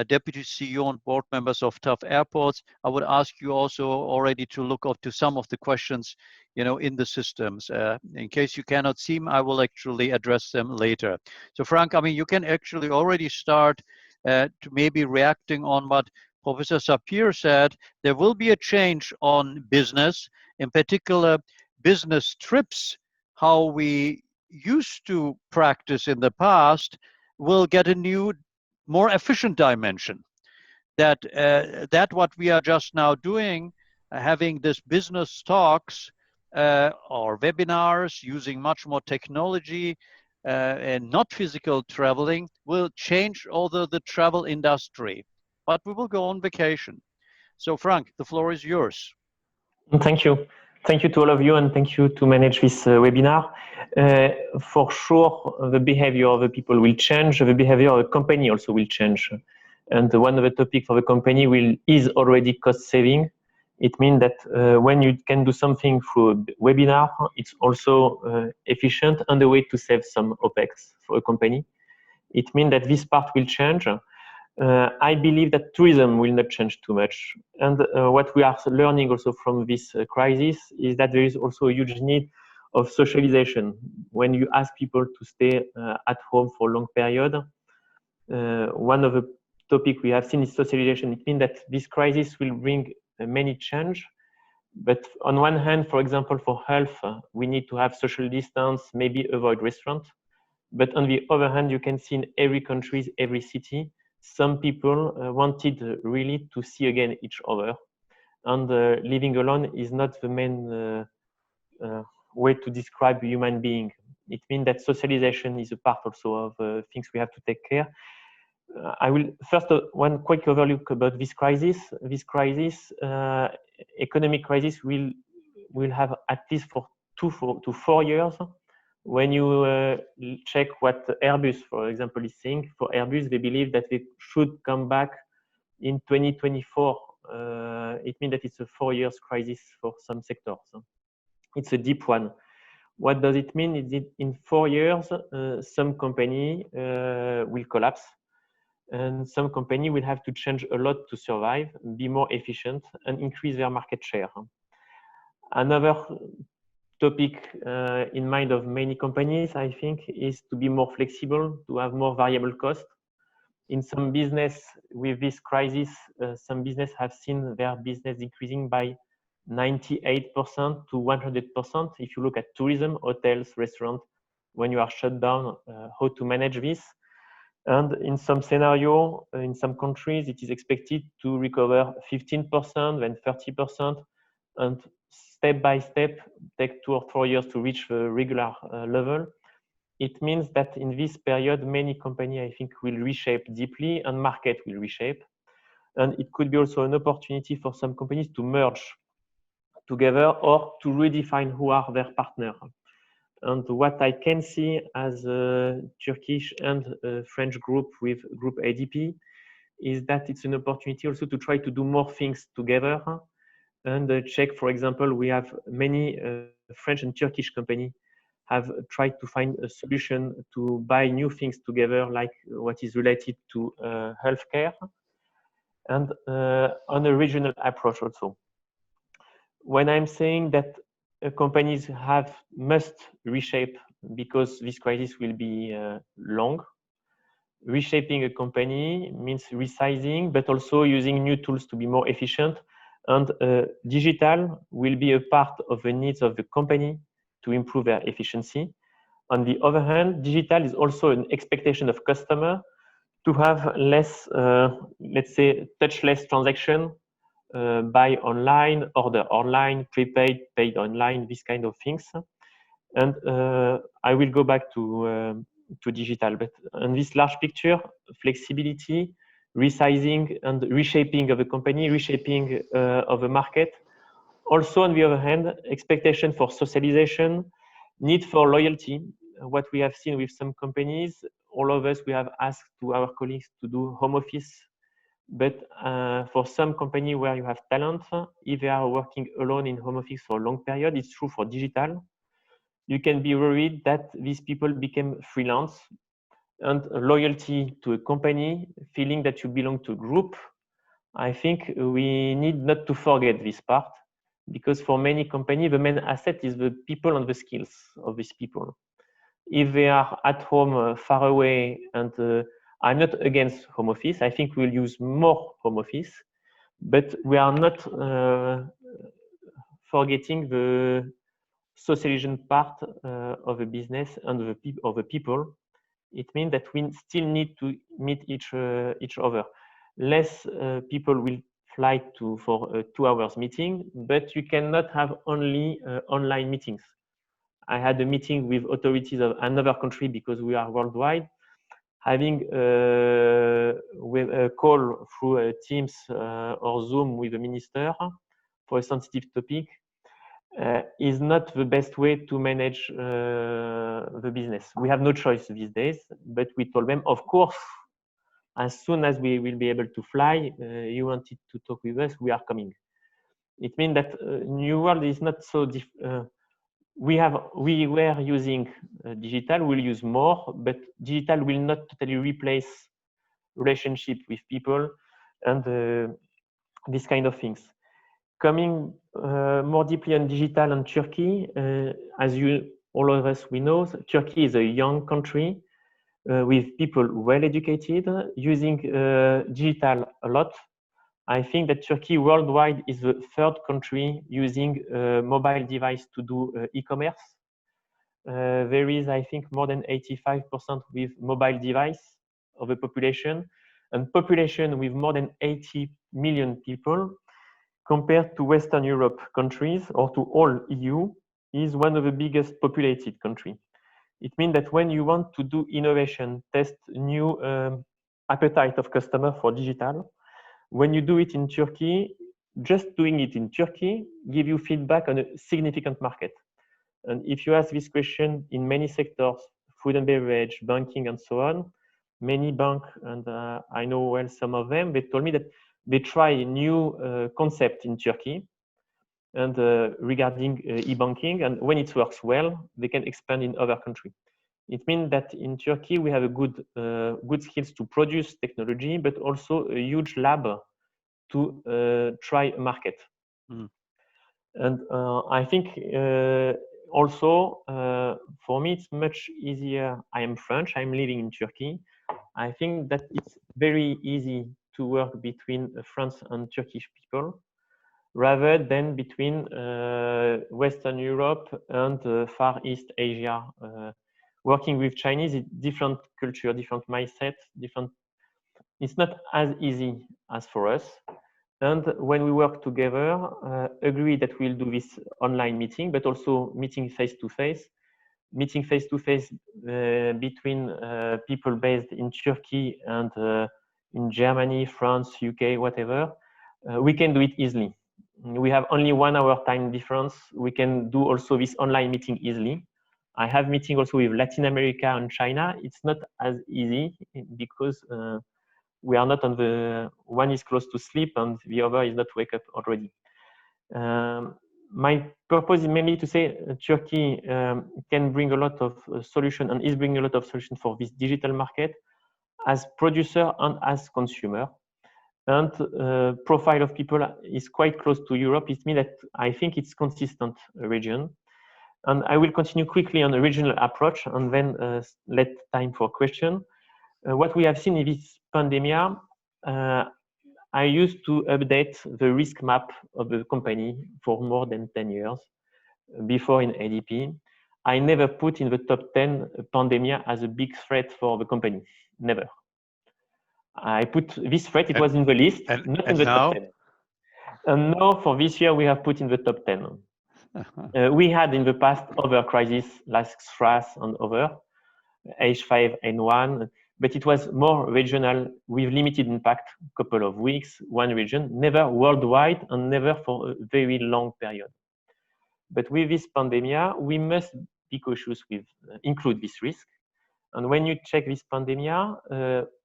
Deputy CEO and board members of TUV Airports, I would ask you also already to look up to some of the questions, you know, in the systems. In case you cannot see them, I will actually address them later. So Frank, I mean, you can actually already start to maybe reacting on what Professor Sapir said. There will be a change on business, in particular business trips, how we used to practice in the past will get a new, more efficient dimension. That what we are just now doing, having this business talks or webinars using much more technology and not physical traveling will change although the travel industry, but we will go on vacation. So Frank, the floor is yours. Thank you. Thank you to all of you, and thank you to manage this webinar. For sure, the behavior of the people will change. The behavior of the company also will change. And one of the topics for the company is already cost saving. It means that when you can do something through a webinar, it's also efficient and a way to save some OPEX for a company. It means that this part will change. I believe that tourism will not change too much. And what we are learning also from this crisis is that there is also a huge need of socialization. When you ask people to stay at home for a long period, one of the topics we have seen is socialization. It means that this crisis will bring many change. But on one hand, for example, for health, we need to have social distance, maybe avoid restaurants. But on the other hand, you can see in every country, every city, some people wanted really to see again each other, and living alone is not the main way to describe a human being. It means that socialization is a part also of things we have to take care. I will first one quick overlook about this crisis. This crisis, economic crisis, will have at least for 2 to 4 years. When you check what Airbus, for example, is saying, for Airbus, they believe that they should come back in 2024. It means that it's a 4 years crisis for some sectors. It's a deep one. What does it mean? Is it in 4 years, some company will collapse, and some company will have to change a lot to survive, be more efficient, and increase their market share. Another topic in mind of many companies, I think, is to be more flexible, to have more variable cost. In some business with this crisis, some business have seen their business increasing by 98% to 100%. If you look at tourism, hotels, restaurants, when you are shut down, how to manage this. And in some scenario, in some countries, it is expected to recover 15%, then 30%, and step by step, take 2 or 4 years to reach the regular level. It means that in this period, many companies, I think, will reshape deeply, and market will reshape. And it could be also an opportunity for some companies to merge together or to redefine who are their partners. And what I can see as a Turkish and a French group with Group ADP is that it's an opportunity also to try to do more things together. and check, for example, we have many French and Turkish companies have tried to find a solution to buy new things together, like what is related to healthcare, and on a regional approach also. When I'm saying that companies must reshape because this crisis will be long, reshaping a company means resizing, but also using new tools to be more efficient. And digital will be a part of the needs of the company to improve their efficiency. On the other hand, digital is also an expectation of customer to have less, let's say, touchless transaction, buy online, order online, prepaid, paid online, these kind of things. And I will go back to digital, but on this large picture, flexibility, resizing and reshaping of the company, reshaping of the market. Also, on the other hand, expectation for socialization, need for loyalty. What we have seen with some companies, all of us, we have asked to our colleagues to do home office, but for some company where you have talent, if they are working alone in home office for a long period, it's true for digital. You can be worried that these people became freelance, and loyalty to a company, feeling that you belong to a group. I think we need not to forget this part, because for many companies, the main asset is the people and the skills of these people. If they are at home, far away, and I'm not against home office, I think we'll use more home office, but we are not forgetting the socialization part of the business and of the people. It means that we still need to meet each other. Less people will fly for a 2 hours meeting, but you cannot have only online meetings. I had a meeting with authorities of another country because we are worldwide. Having a call through Teams or Zoom with a minister for a sensitive topic is not the best way to manage the business. We have no choice these days, but we told them, of course, as soon as we will be able to fly, you wanted to talk with us, we are coming. It means that new world is not so we were using digital, we'll use more, but digital will not totally replace relationship with people and these kind of things. Coming more deeply on digital and Turkey, as all of us we know, Turkey is a young country with people well educated, using digital a lot. I think that Turkey worldwide is the third country using a mobile device to do e-commerce. There is, I think, more than 85% with mobile device of the population, and population with more than 80 million people, compared to Western Europe countries or to all EU, is one of the biggest populated countries. It means that when you want to do innovation, test new appetite of customer for digital, when you do it in Turkey, just doing it in Turkey give you feedback on a significant market. And if you ask this question in many sectors, food and beverage, banking, and so on, many banks, and I know well some of them, they told me that they try a new concept in Turkey and regarding e-banking, and when it works well, they can expand in other countries. It means that in Turkey we have a good skills to produce technology, but also a huge lab to try a market. Mm. And I think also for me it's much easier. I am French. I'm living in Turkey. I think that it's very easy to work between France and Turkish people, rather than between Western Europe and Far East Asia. Working with Chinese, it's different culture, different mindset, different. It's not as easy as for us. And when we work together, agree that we'll do this online meeting, but also meeting face-to-face. Meeting face-to-face between people based in Turkey and in Germany, France, UK, whatever, we can do it easily. We have only 1 hour time difference. We can do also this online meeting easily. I have meeting also with Latin America and China. It's not as easy because we are not on the one is close to sleep and the other is not wake up already. My purpose is mainly to say Turkey can bring a lot of solution and is bringing a lot of solution for this digital market as producer and as consumer. And profile of people is quite close to Europe. It means that I think it's consistent region. And I will continue quickly on the regional approach and then let time for question. What we have seen in this pandemic, I used to update the risk map of the company for more than 10 years before in ADP. I never put in the top 10 pandemic as a big threat for the company, never. I put this threat, it was in the list, not in the top 10. And now for this year, we have put in the top 10. We had in the past other crises like SARS and other, H5N1, but it was more regional with limited impact, couple of weeks, one region, never worldwide and never for a very long period. But with this pandemic, we must be cautious with include this risk. And when you check this pandemic,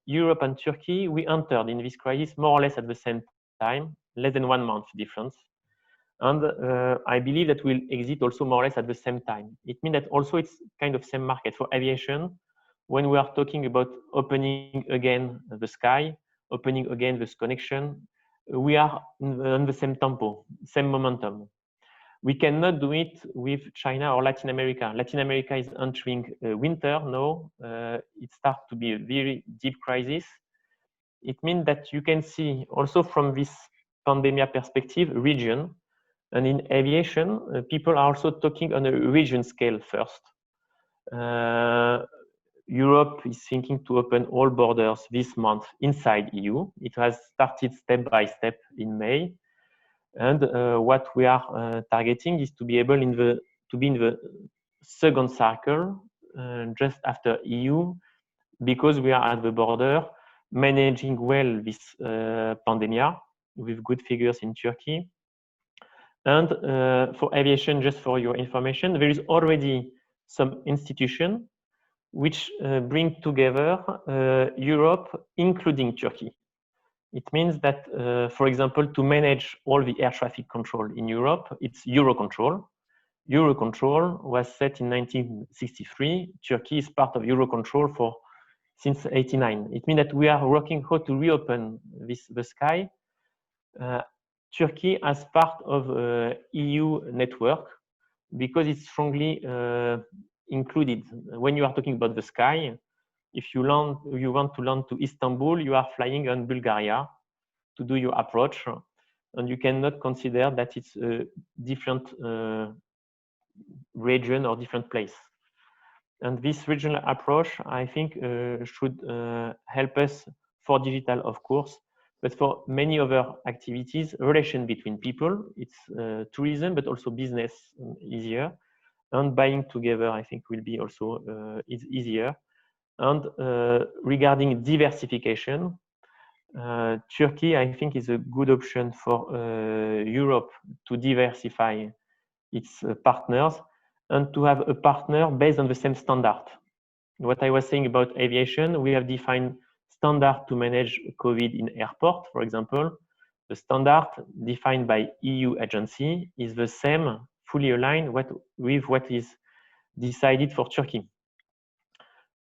Europe and Turkey, we entered in this crisis more or less at the same time, less than 1 month difference. And I believe that we'll exit also more or less at the same time. It means that also it's kind of same market for aviation. When we are talking about opening again the sky, opening again this connection, we are on the same tempo, same momentum. We cannot do it with China or Latin America. Latin America is entering winter now. It starts to be a very deep crisis. It means that you can see also from this pandemic perspective, region. And in aviation, people are also talking on a region scale first. Europe is thinking to open all borders this month inside EU. It has started step by step in May. And what we are targeting is to be able to be in the second circle just after EU, because we are at the border, managing well this pandemic with good figures in Turkey. And for aviation, just for your information, there is already some institution which bring together Europe, including Turkey. It means that, for example, to manage all the air traffic control in Europe, it's Eurocontrol. Eurocontrol was set in 1963. Turkey is part of Eurocontrol since 1989. It means that we are working how to reopen the sky. Turkey as part of EU network, because it's strongly included. When you are talking about the sky, if you want to land to Istanbul, you are flying on Bulgaria to do your approach, and you cannot consider that it's a different region or different place. And this regional approach, I think, should help us for digital, of course, but for many other activities, relation between people, it's tourism, but also business easier. And buying together, I think, will be also is easier. And regarding diversification, Turkey, I think, is a good option for Europe to diversify its partners and to have a partner based on the same standard. What I was saying about aviation, we have defined standard to manage COVID in airport, for example. The standard defined by EU agency is the same, fully aligned with what is decided for Turkey.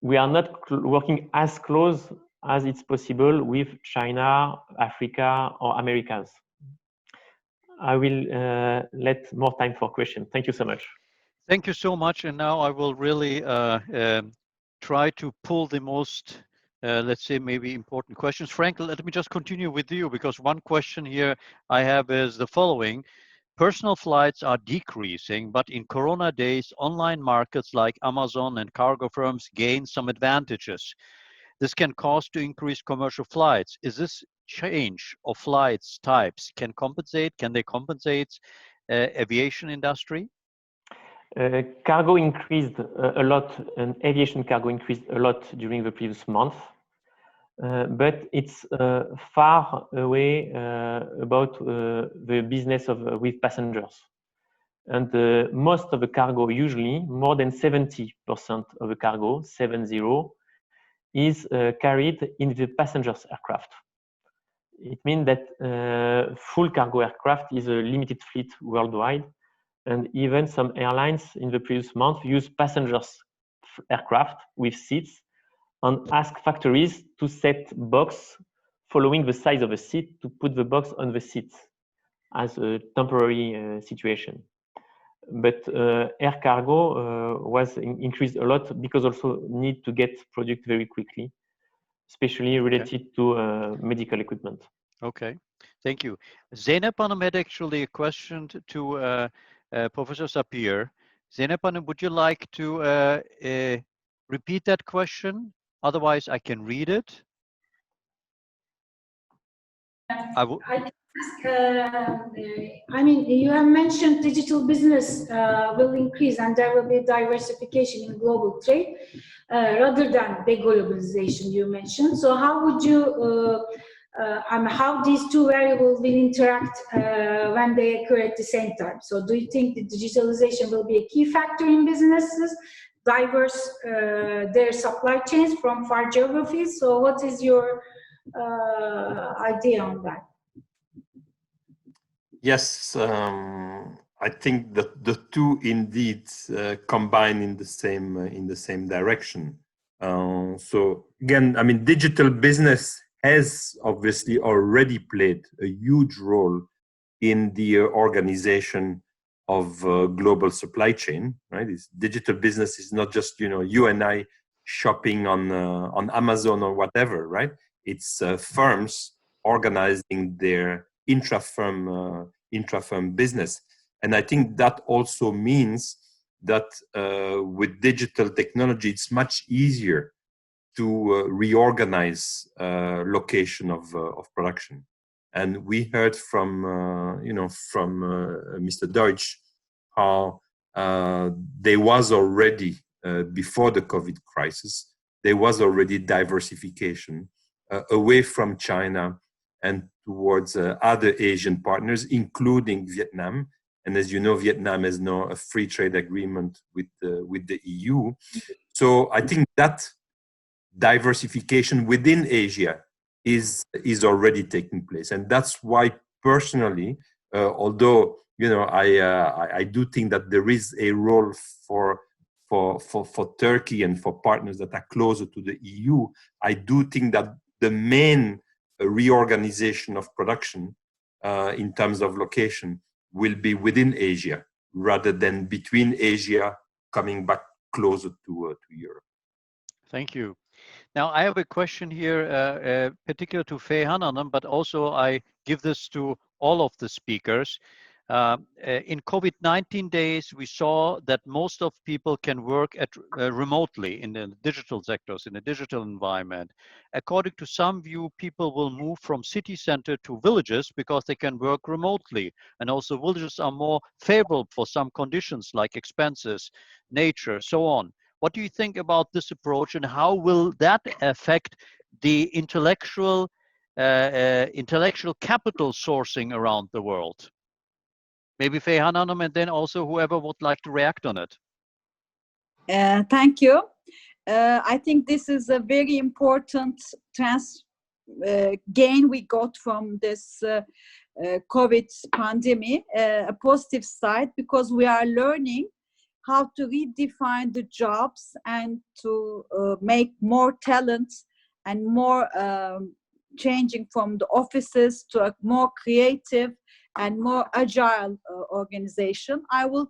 We are not working as close as it's possible with China, Africa, or Americas. I will let more time for questions. Thank you so much. Thank you so much. And now I will really try to pull the most, let's say, maybe important questions. Frank, let me just continue with you, because one question here I have is the following. Personal flights are decreasing, but in Corona days, online markets like Amazon and cargo firms gain some advantages. This can cause to increase commercial flights. Is this change of flights types can they compensate aviation industry? Cargo increased a lot, and aviation cargo increased a lot during the previous month. But it's far away about the business with passengers. And most of the cargo, usually more than 70% of the cargo, 70, is carried in the passengers aircraft. it means that full cargo aircraft is a limited fleet worldwide, and even some airlines in the previous month use passengers aircraft with seats and ask factories to set box following the size of a seat to put the box on the seats as a temporary situation. But air cargo was increased a lot because also need to get product very quickly, especially related to medical equipment. Okay, thank you. Zeynep Hanım had actually a question to Professor Sapir. Zeynep Hanım, would you like to repeat that question? Otherwise, I can read it. I mean, you have mentioned digital business will increase and there will be diversification in global trade rather than deglobalization you mentioned. So how would you, how these two variables will interact when they occur at the same time? So do you think the digitalization will be a key factor in businesses, diverse their supply chains from far geographies? So what is your idea on that? Yes, I think that the two indeed combine in the same direction. So again, I mean, digital business has obviously already played a huge role in the organization of global supply chain. Right, it's digital business is not just you and I shopping on Amazon or whatever. Right, it's firms organizing their intra-firm business, and I think that also means that with digital technology, it's much easier to reorganize location of production. And we heard from Mr. Deutsch how there was already before the COVID crisis, there was already diversification away from China and towards other Asian partners, including Vietnam. And as you know, Vietnam has now a free trade agreement with the EU. So I think that diversification within Asia is already taking place, and that's why personally, although I do think that there is a role for Turkey and for partners that are closer to the EU, I do think that the main reorganization of production in terms of location will be within Asia rather than between Asia coming back closer to Europe. Thank you. Now, I have a question here, particular to Feyhan Hanım, but also I give this to all of the speakers. In COVID-19 days, we saw that most of people can work remotely in the digital sectors, in the digital environment. According to some view, people will move from city center to villages because they can work remotely. And also villages are more favorable for some conditions like expenses, nature, so on. What do you think about this approach, and how will that affect the intellectual capital sourcing around the world? Maybe Feyhan Hanım, and then also whoever would like to react on it. Thank you. I think this is a very important gain we got from this COVID pandemic, a positive side, because we are learning how to redefine the jobs and to make more talent and more changing from the offices to a more creative and more agile organization. I will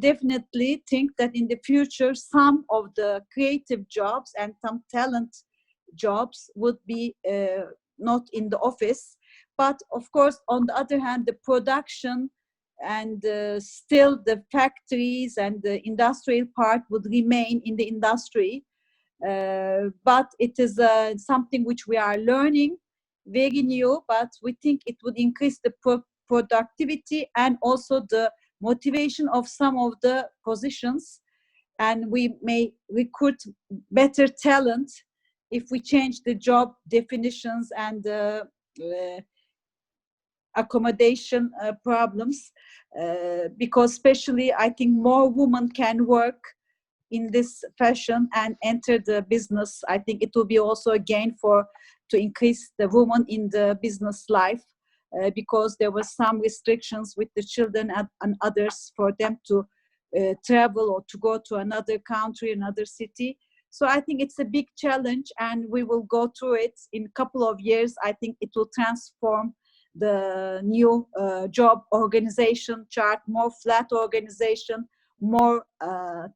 definitely think that in the future, some of the creative jobs and some talent jobs would be not in the office. But of course, on the other hand, the production and still the factories and the industrial part would remain in the industry. But it is something which we are learning, very new, but we think it would increase the productivity and also the motivation of some of the positions, and we may recruit better talent if we change the job definitions and accommodation problems, because especially I think more women can work in this fashion and enter the business. I think it will be also a gain for to increase the women in the business life, because there were some restrictions with the children and others for them to travel or to go to another country, another city. So I think it's a big challenge, and we will go through it in a couple of years. I think it will transform the new job organization chart, more flat organization, more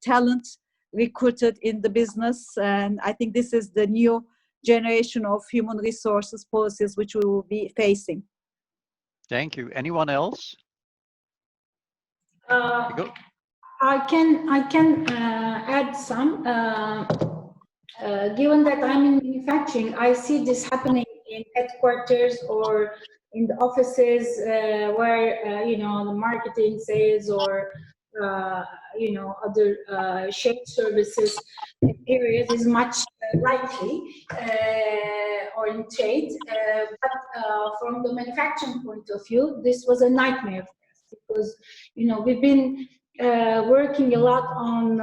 talent recruited in the business. And I think this is the new generation of human resources policies which we will be facing. Thank you. Anyone else? I can add some. Given that I'm in manufacturing, I see this happening in headquarters or in the offices where the marketing, sales, or other shared services areas is much likely, or in trade. But from the manufacturing point of view, this was a nightmare for us, because we've been working a lot on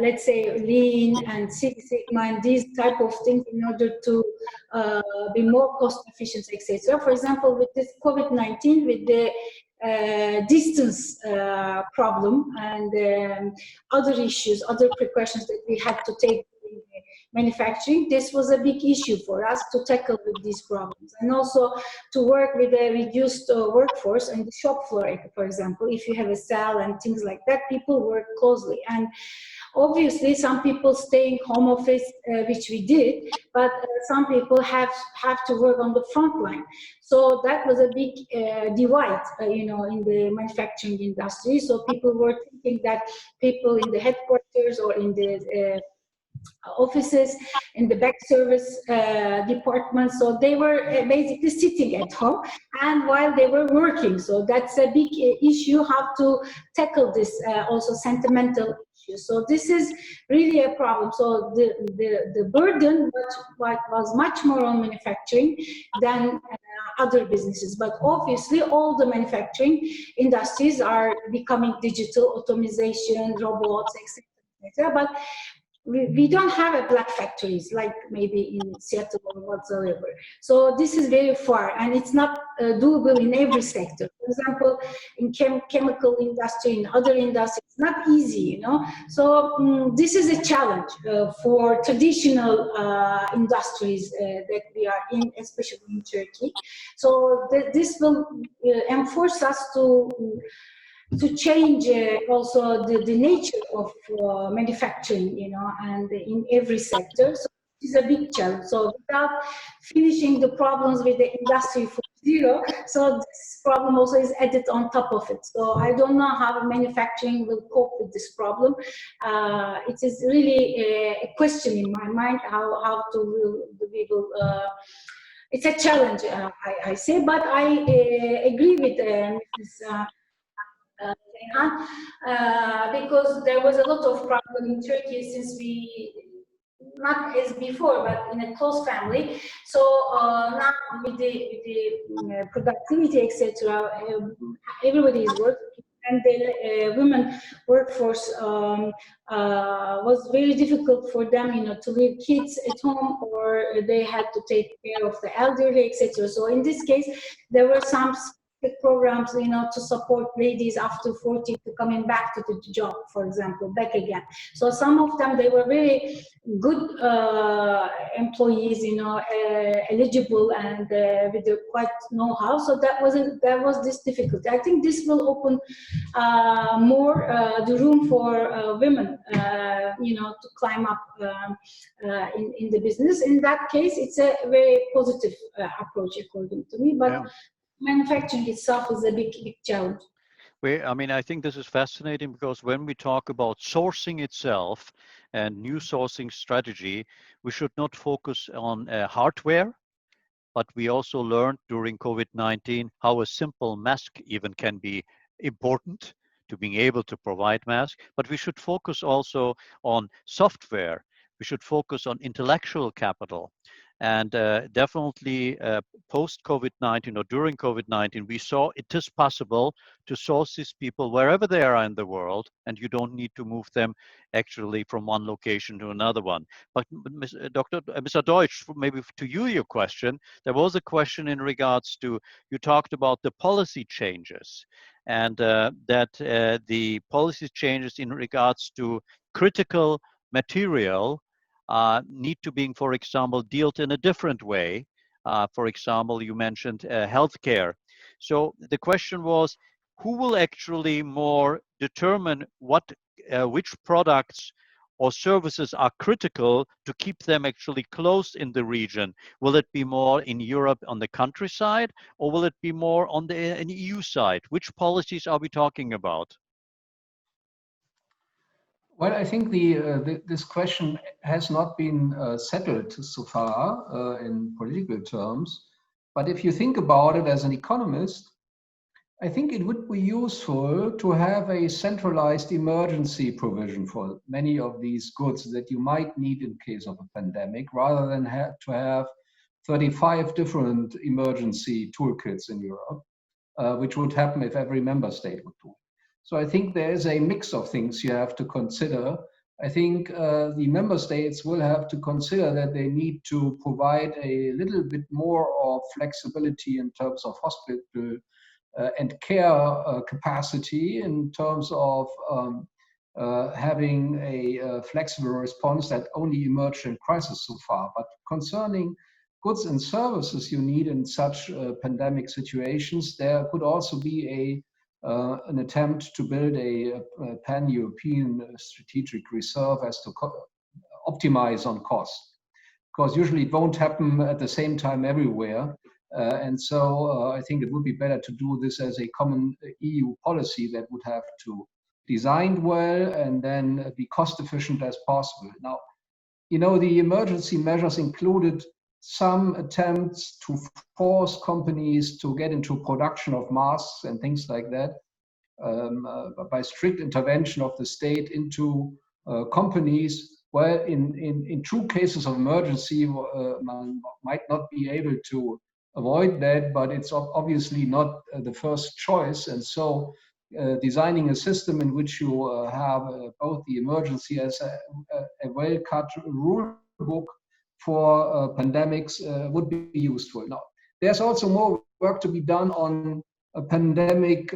let's say lean and Six Sigma and these type of things in order to be more cost efficient, etc. For example, with this COVID-19, with the distance problem and other issues, other precautions that we had to take in manufacturing, this was a big issue for us to tackle with these problems, and also to work with a reduced workforce on the shop floor. For example, if you have a cell and things like that, people work closely, and obviously some people stay in home office, which we did, but some people have to work on the front line. So that was a big divide, in the manufacturing industry. So people were thinking that people in the headquarters or in the offices, in the back service departments, so they were basically sitting at home and while they were working. So that's a big issue, how to tackle this also sentimental issue. So this is really a problem. So the burden was much more on manufacturing than other businesses, but obviously all the manufacturing industries are becoming digital, automation, robots, etc. But we don't have a black factories like maybe in Seattle or whatsoever. So this is very far, and it's not doable in every sector. For example, in chemical industry, in other industries, it's not easy, So this is a challenge for traditional industries that we are in, especially in Turkey. So this will enforce us to change also the nature of manufacturing, and in every sector. So it's a big challenge. So without finishing the problems with the Industry 4.0, so this problem also is added on top of it. So I don't know how manufacturing will cope with this problem. It is really a question in my mind, how we will it's a challenge, I say, but I agree with Mrs. Because there was a lot of problem in Turkey since we, not as before, but in a close family. So now with the productivity, etc., everybody is working, and the women workforce was very difficult for them, to leave kids at home, or they had to take care of the elderly, etc. So in this case, there were some programs, to support ladies after 40 to coming back to the job, for example, back again. So some of them, they were very good employees, eligible and with the quite know-how. So that was this difficulty. I think this will open more the room for women, to climb up in the business. In that case, it's a very positive approach, according to me. But manufacturing itself is a big challenge. I think this is fascinating, because when we talk about sourcing itself and new sourcing strategy, we should not focus on hardware, but we also learned during COVID-19 how a simple mask even can be important to being able to provide masks. But we should focus also on software. We should focus on intellectual capital. And definitely post-COVID-19 or during COVID-19, we saw it is possible to source these people wherever they are in the world, and you don't need to move them actually from one location to another one. But Mr. Deutsch, maybe to you, your question, there was a question in regards to, you talked about the policy changes, and that the policy changes in regards to critical material need to be, for example, dealt in a different way. For example, you mentioned healthcare. So the question was, who will actually more determine which products or services are critical to keep them actually close in the region? Will it be more in Europe on the countryside, or will it be more on the EU side? Which policies are we talking about? Well, I think this question has not been settled so far in political terms. But if you think about it as an economist, I think it would be useful to have a centralized emergency provision for many of these goods that you might need in case of a pandemic, rather than to have 35 different emergency toolkits in Europe, which would happen if every member state would do it. So I think there is a mix of things you have to consider. I think the member states will have to consider that they need to provide a little bit more of flexibility in terms of hospital and care capacity, in terms of having a flexible response that only emerged in crisis so far. But concerning goods and services you need in such pandemic situations, there could also be an attempt to build a pan-European strategic reserve as to optimize on cost, because usually it won't happen at the same time everywhere. And so I think it would be better to do this as a common EU policy that would have to design well and then be cost efficient as possible. Now, you know, the emergency measures included some attempts to force companies to get into production of masks and things like that by strict intervention of the state into companies. Well, in true cases of emergency, man might not be able to avoid that, but it's obviously not the first choice. And so designing a system in which you have both the emergency as a well-cut rule book for pandemics would be useful. Now, there's also more work to be done on pandemic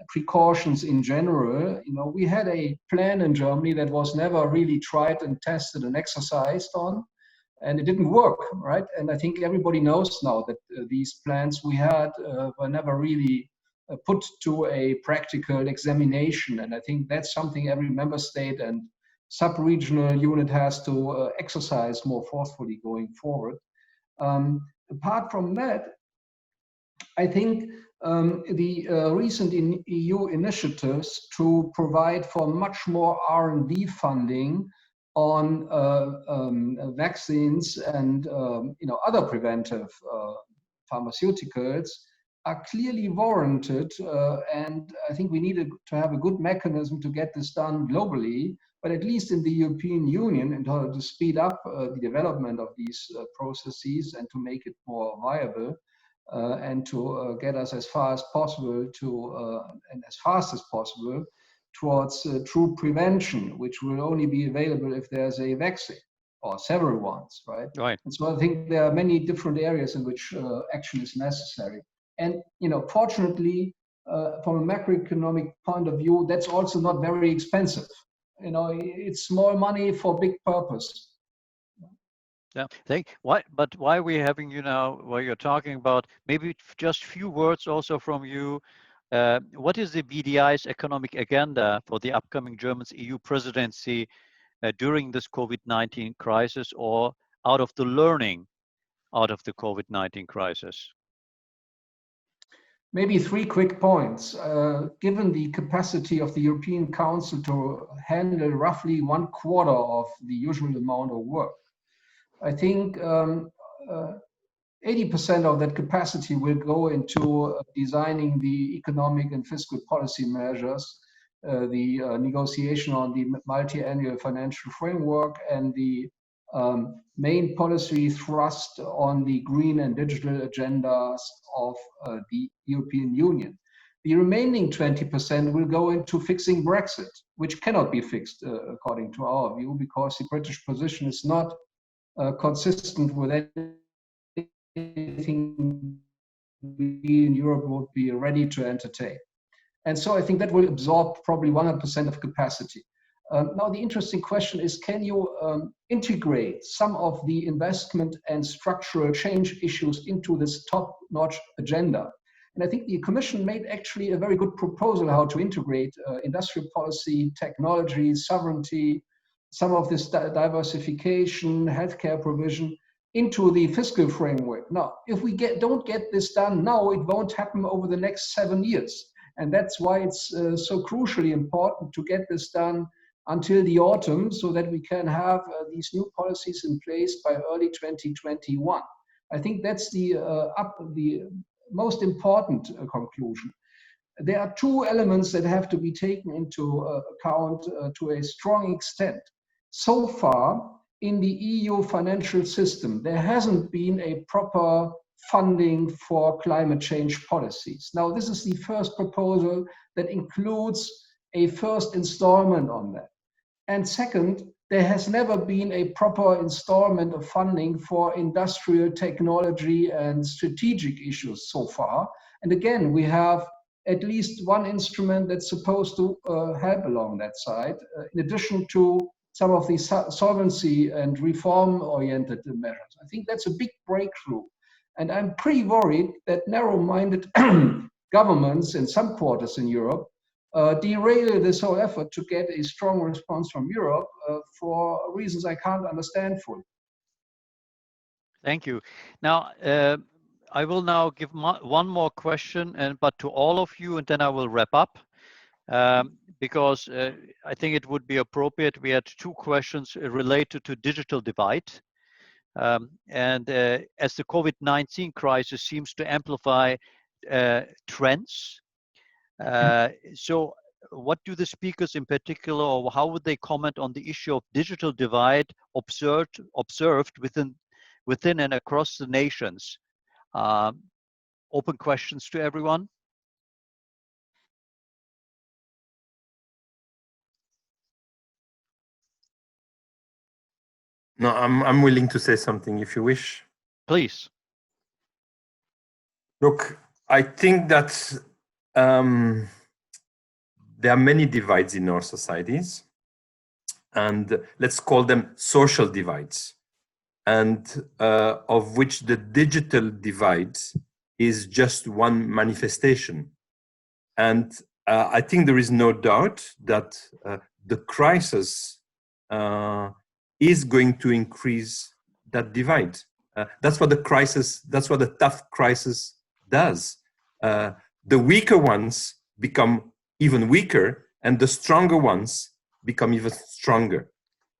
precautions in general. You know, we had a plan in Germany that was never really tried and tested and exercised on, and it didn't work, right? And I think everybody knows now that these plans we had were never really put to a practical examination. And I think that's something every member state and sub-regional unit has to exercise more forcefully going forward. Apart from that, I think the recent EU initiatives to provide for much more R&D funding on vaccines and other preventive pharmaceuticals are clearly warranted, and I think we needed to have a good mechanism to get this done globally, but at least in the European Union, in order to speed up the development of these processes and to make it more viable, and to get us as far as possible to and as fast as possible towards true prevention, which will only be available if there's a vaccine or several ones, right? Right. And so I think there are many different areas in which action is necessary. And fortunately, from a macroeconomic point of view, that's also not very expensive. It's small money for big purpose. Yeah. But why are we having you now, while you're talking about, maybe just few words also from you. What is the BDI's economic agenda for the upcoming German EU presidency during this COVID-19 crisis, or out of the learning out of the COVID-19 crisis? Maybe 3 quick points. Given the capacity of the European Council to handle roughly 1/4 of the usual amount of work, I think 80% of that capacity will go into designing the economic and fiscal policy measures, the negotiation on the multi-annual financial framework, and the main policy thrust on the green and digital agendas of the European Union. The remaining 20% will go into fixing Brexit, which cannot be fixed according to our view, because the British position is not consistent with anything we in Europe would be ready to entertain. And so I think that will absorb probably 100% of capacity. Now, the interesting question is, can you integrate some of the investment and structural change issues into this top-notch agenda? And I think the Commission made actually a very good proposal how to integrate industrial policy, technology, sovereignty, some of this diversification, healthcare provision into the fiscal framework. Now, if we don't get this done now, it won't happen over the next 7 years. And that's why it's so crucially important to get this done until the autumn, so that we can have these new policies in place by early 2021. I think that's the most important conclusion. There are two elements that have to be taken into account to a strong extent. So far, in the EU financial system, there hasn't been a proper funding for climate change policies. Now, this is the first proposal that includes a first installment on that. And second, there has never been a proper installment of funding for industrial technology and strategic issues so far. And again, we have at least one instrument that's supposed to help along that side, in addition to some of the solvency and reform-oriented measures. I think that's a big breakthrough. And I'm pretty worried that narrow-minded governments in some quarters in Europe derail this whole effort to get a strong response from Europe for reasons I can't understand fully. Thank you. Now, I will now give one more question, but to all of you, and then I will wrap up. Because I think it would be appropriate. We had two questions related to digital divide. And as the COVID-19 crisis seems to amplify trends, so what do the speakers in particular, or how would they comment on the issue of digital divide observed within and across the nations? Open questions to everyone. No, I'm willing to say something if you wish. Please. Look, I think that there are many divides in our societies, and let's call them social divides, and of which the digital divide is just one manifestation. And I think there is no doubt that the crisis is going to increase that divide. That's what the tough crisis does. The weaker ones become even weaker, and the stronger ones become even stronger.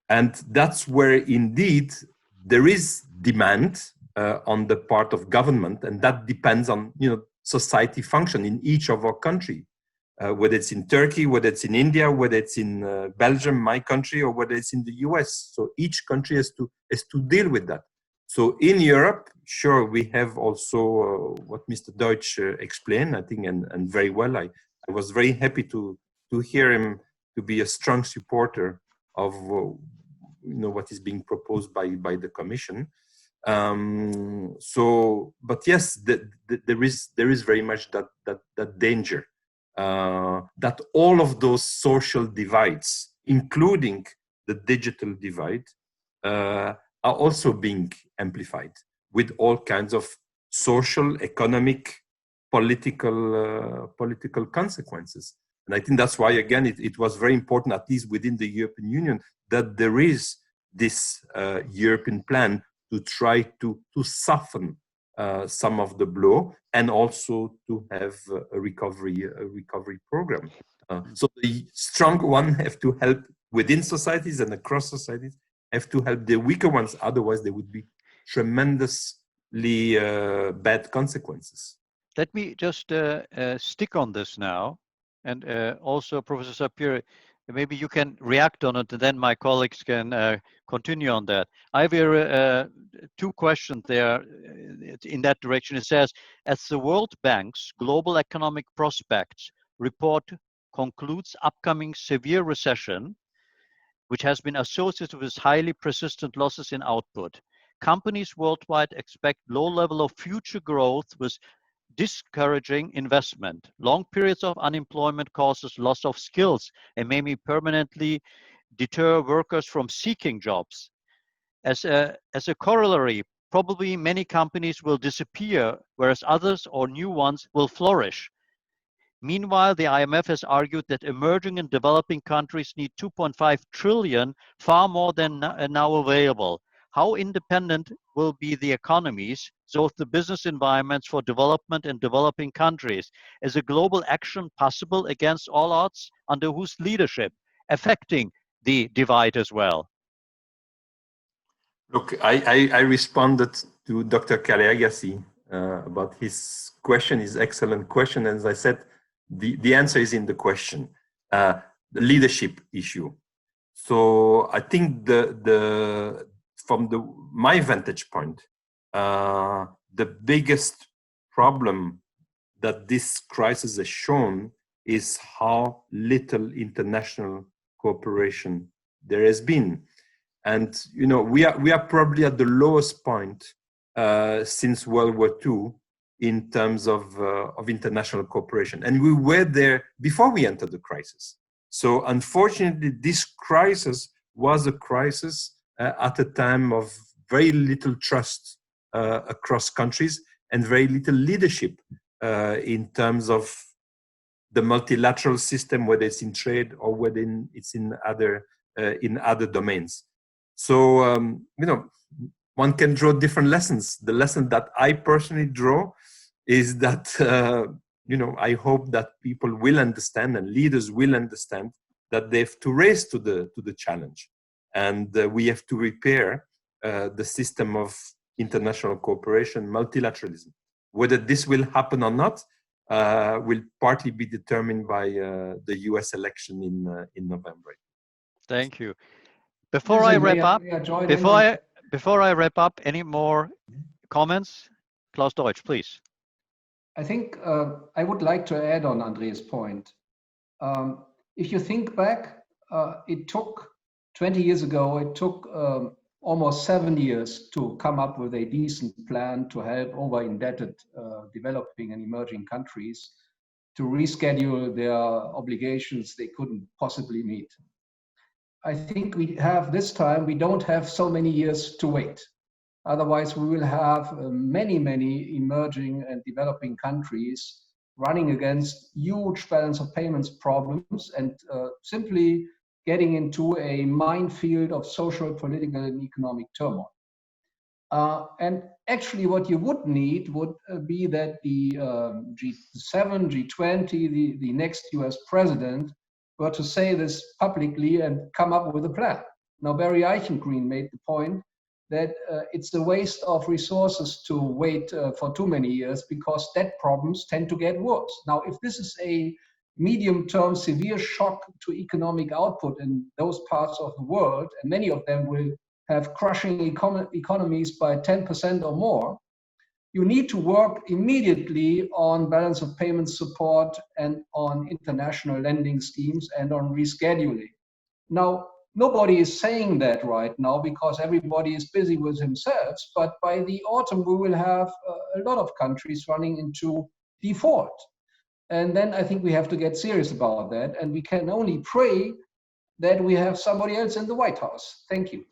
And that's where indeed there is demand on the part of government, and that depends on society function in each of our country. Whether it's in Turkey, whether it's in India, whether it's in Belgium, my country, or whether it's in the US. So each country has to deal with that. So in Europe, sure, we have also what Mr. Deutsch explained, I think, and very well. I was very happy to hear him to be a strong supporter of what is being proposed by the Commission. But yes, there is very much that danger. That all of those social divides, including the digital divide, are also being amplified with all kinds of social, economic, political consequences. And I think that's why, again, it was very important, at least within the European Union, that there is this European plan to try to soften some of the blow, and also to have a recovery program. So the strong one have to help within societies and across societies, have to help the weaker ones. Otherwise, there would be tremendously bad consequences. Let me just stick on this now, and also Professor Sapir, maybe you can react on it, and then my colleagues can continue on that. I have two questions there in that direction. It says, as the World Bank's Global Economic Prospects report concludes upcoming severe recession, which has been associated with highly persistent losses in output, companies worldwide expect low level of future growth with discouraging investment. Long periods of unemployment causes loss of skills and may permanently deter workers from seeking jobs. As a corollary, probably many companies will disappear, whereas others or new ones will flourish. Meanwhile, the IMF has argued that emerging and developing countries need 2.5 trillion, far more than now available. How independent will be the economies, so the business environments for development in developing countries? Is a global action possible against all odds? Under whose leadership? Affecting the divide as well. Look, I responded to Dr. Kaleagasi about his question, his excellent question. As I said, the answer is in the question, the leadership issue. So I think from my vantage point, the biggest problem that this crisis has shown is how little international cooperation there has been. And you know, we are probably at the lowest point since World War II in terms of international cooperation, and we were there before we entered the crisis. So unfortunately, this crisis was a crisis at a time of very little trust across countries and very little leadership in terms of the multilateral system, whether it's in trade or whether it's in other domains. So you know, one can draw different lessons. The lesson that I personally draw is that you know, I hope that people will understand and leaders will understand that they have to raise to the challenge, and we have to repair the system of international cooperation, multilateralism. Whether this will happen or not will partly be determined by the US election in November. Thank you. Before I wrap up, any more comments? Klaus Deutsch, please. I think I would like to add on Andreas' point. If you think back, it took 20 years ago, it took almost 7 years to come up with a decent plan to help over-indebted developing and emerging countries to reschedule their obligations they couldn't possibly meet. I think we have this time, we don't have so many years to wait. Otherwise, we will have many emerging and developing countries running against huge balance of payments problems and simply getting into a minefield of social, political, and economic turmoil. And actually, what you would need would be that the G7, G20, the next US president were to say this publicly and come up with a plan. Now, Barry Eichengreen made the point that it's a waste of resources to wait for too many years because debt problems tend to get worse. Now, if this is a medium-term severe shock to economic output in those parts of the world, and many of them will have crushing economies by 10% or more, you need to work immediately on balance of payments support and on international lending schemes and on rescheduling. Now, nobody is saying that right now because everybody is busy with themselves, but by the autumn we will have a lot of countries running into default. And then I think we have to get serious about that, and we can only pray that we have somebody else in the White House. Thank you.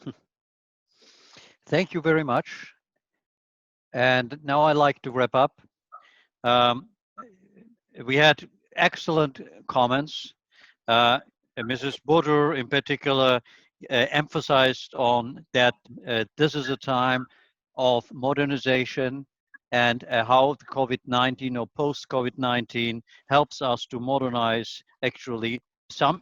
Thank you very much. And now I'd like to wrap up. We had excellent comments. Mrs. Butter in particular emphasized on that this is a time of modernization and how the COVID-19 or post-COVID-19 helps us to modernize actually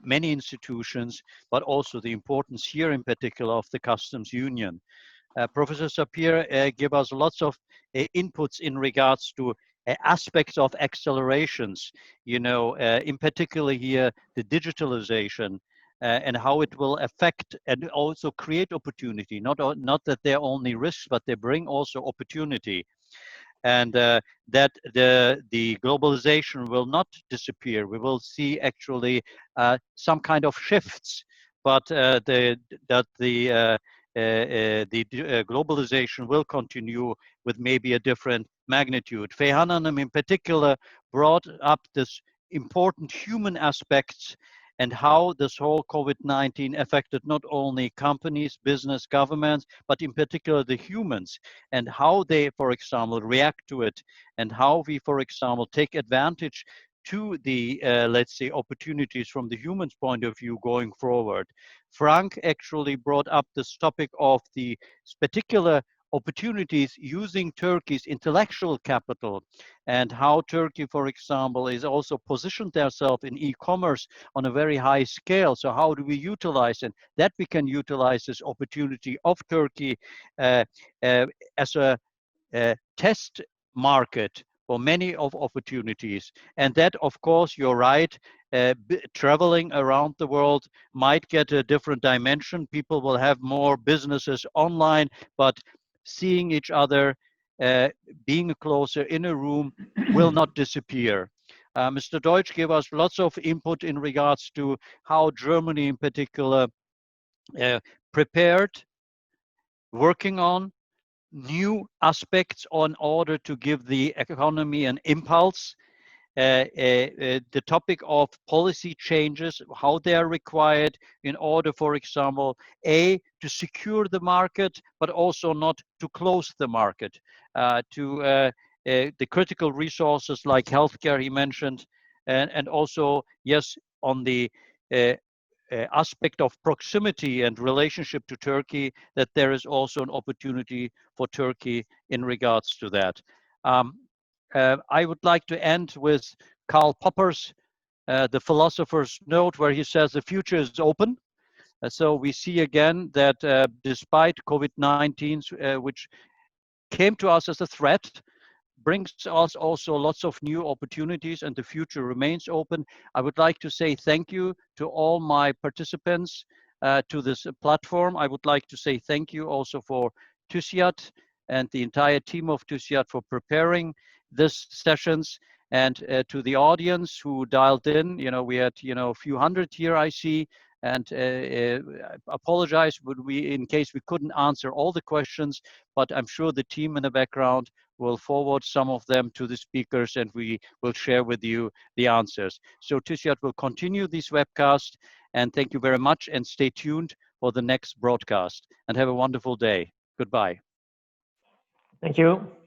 many institutions, but also the importance here in particular of the customs union. Professor Sapir gave us lots of inputs in regards to aspects of accelerations, you know, in particular here, the digitalization, and how it will affect and also create opportunity. Not that they're only risks, but they bring also opportunity. And that the globalization will not disappear. We will see actually some kind of shifts, but the globalization will continue with maybe a different magnitude. Fehananam in particular brought up this important human aspects and how this whole COVID-19 affected not only companies, business, governments, but in particular the humans, and how they, for example, react to it, and how we, for example, take advantage to the, let's say, opportunities from the human's point of view going forward. Frank actually brought up this topic of the particular opportunities using Turkey's intellectual capital, and how Turkey, for example, is also positioned themselves in e-commerce on a very high scale. So how do we utilize it? That we can utilize this opportunity of Turkey as a test market for many of opportunities. And that, of course, you're right, traveling around the world might get a different dimension. People will have more businesses online, but seeing each other, being closer in a room will not disappear. Mr. Deutsch gave us lots of input in regards to how Germany in particular prepared, working on new aspects in order to give the economy an impulse. The topic of policy changes, how they are required in order, for example, to secure the market, but also not to close the market, to the critical resources like healthcare he mentioned, and also, yes, on the aspect of proximity and relationship to Turkey, that there is also an opportunity for Turkey in regards to that. I would like to end with Karl Popper's, the philosopher's note, where he says the future is open. So we see again that despite COVID-19, which came to us as a threat, brings us also lots of new opportunities, and the future remains open. I would like to say thank you to all my participants to this platform. I would like to say thank you also for TÜSİAD and the entire team of TÜSİAD for preparing this sessions, and to the audience who dialed in. You know, we had, you know, a few hundred here, I see, and apologize in case we couldn't answer all the questions, but I'm sure the team in the background will forward some of them to the speakers, and we will share with you the answers. So TÜSİAD will continue this webcast, and thank you very much, and stay tuned for the next broadcast, and have a wonderful day. Goodbye. Thank you.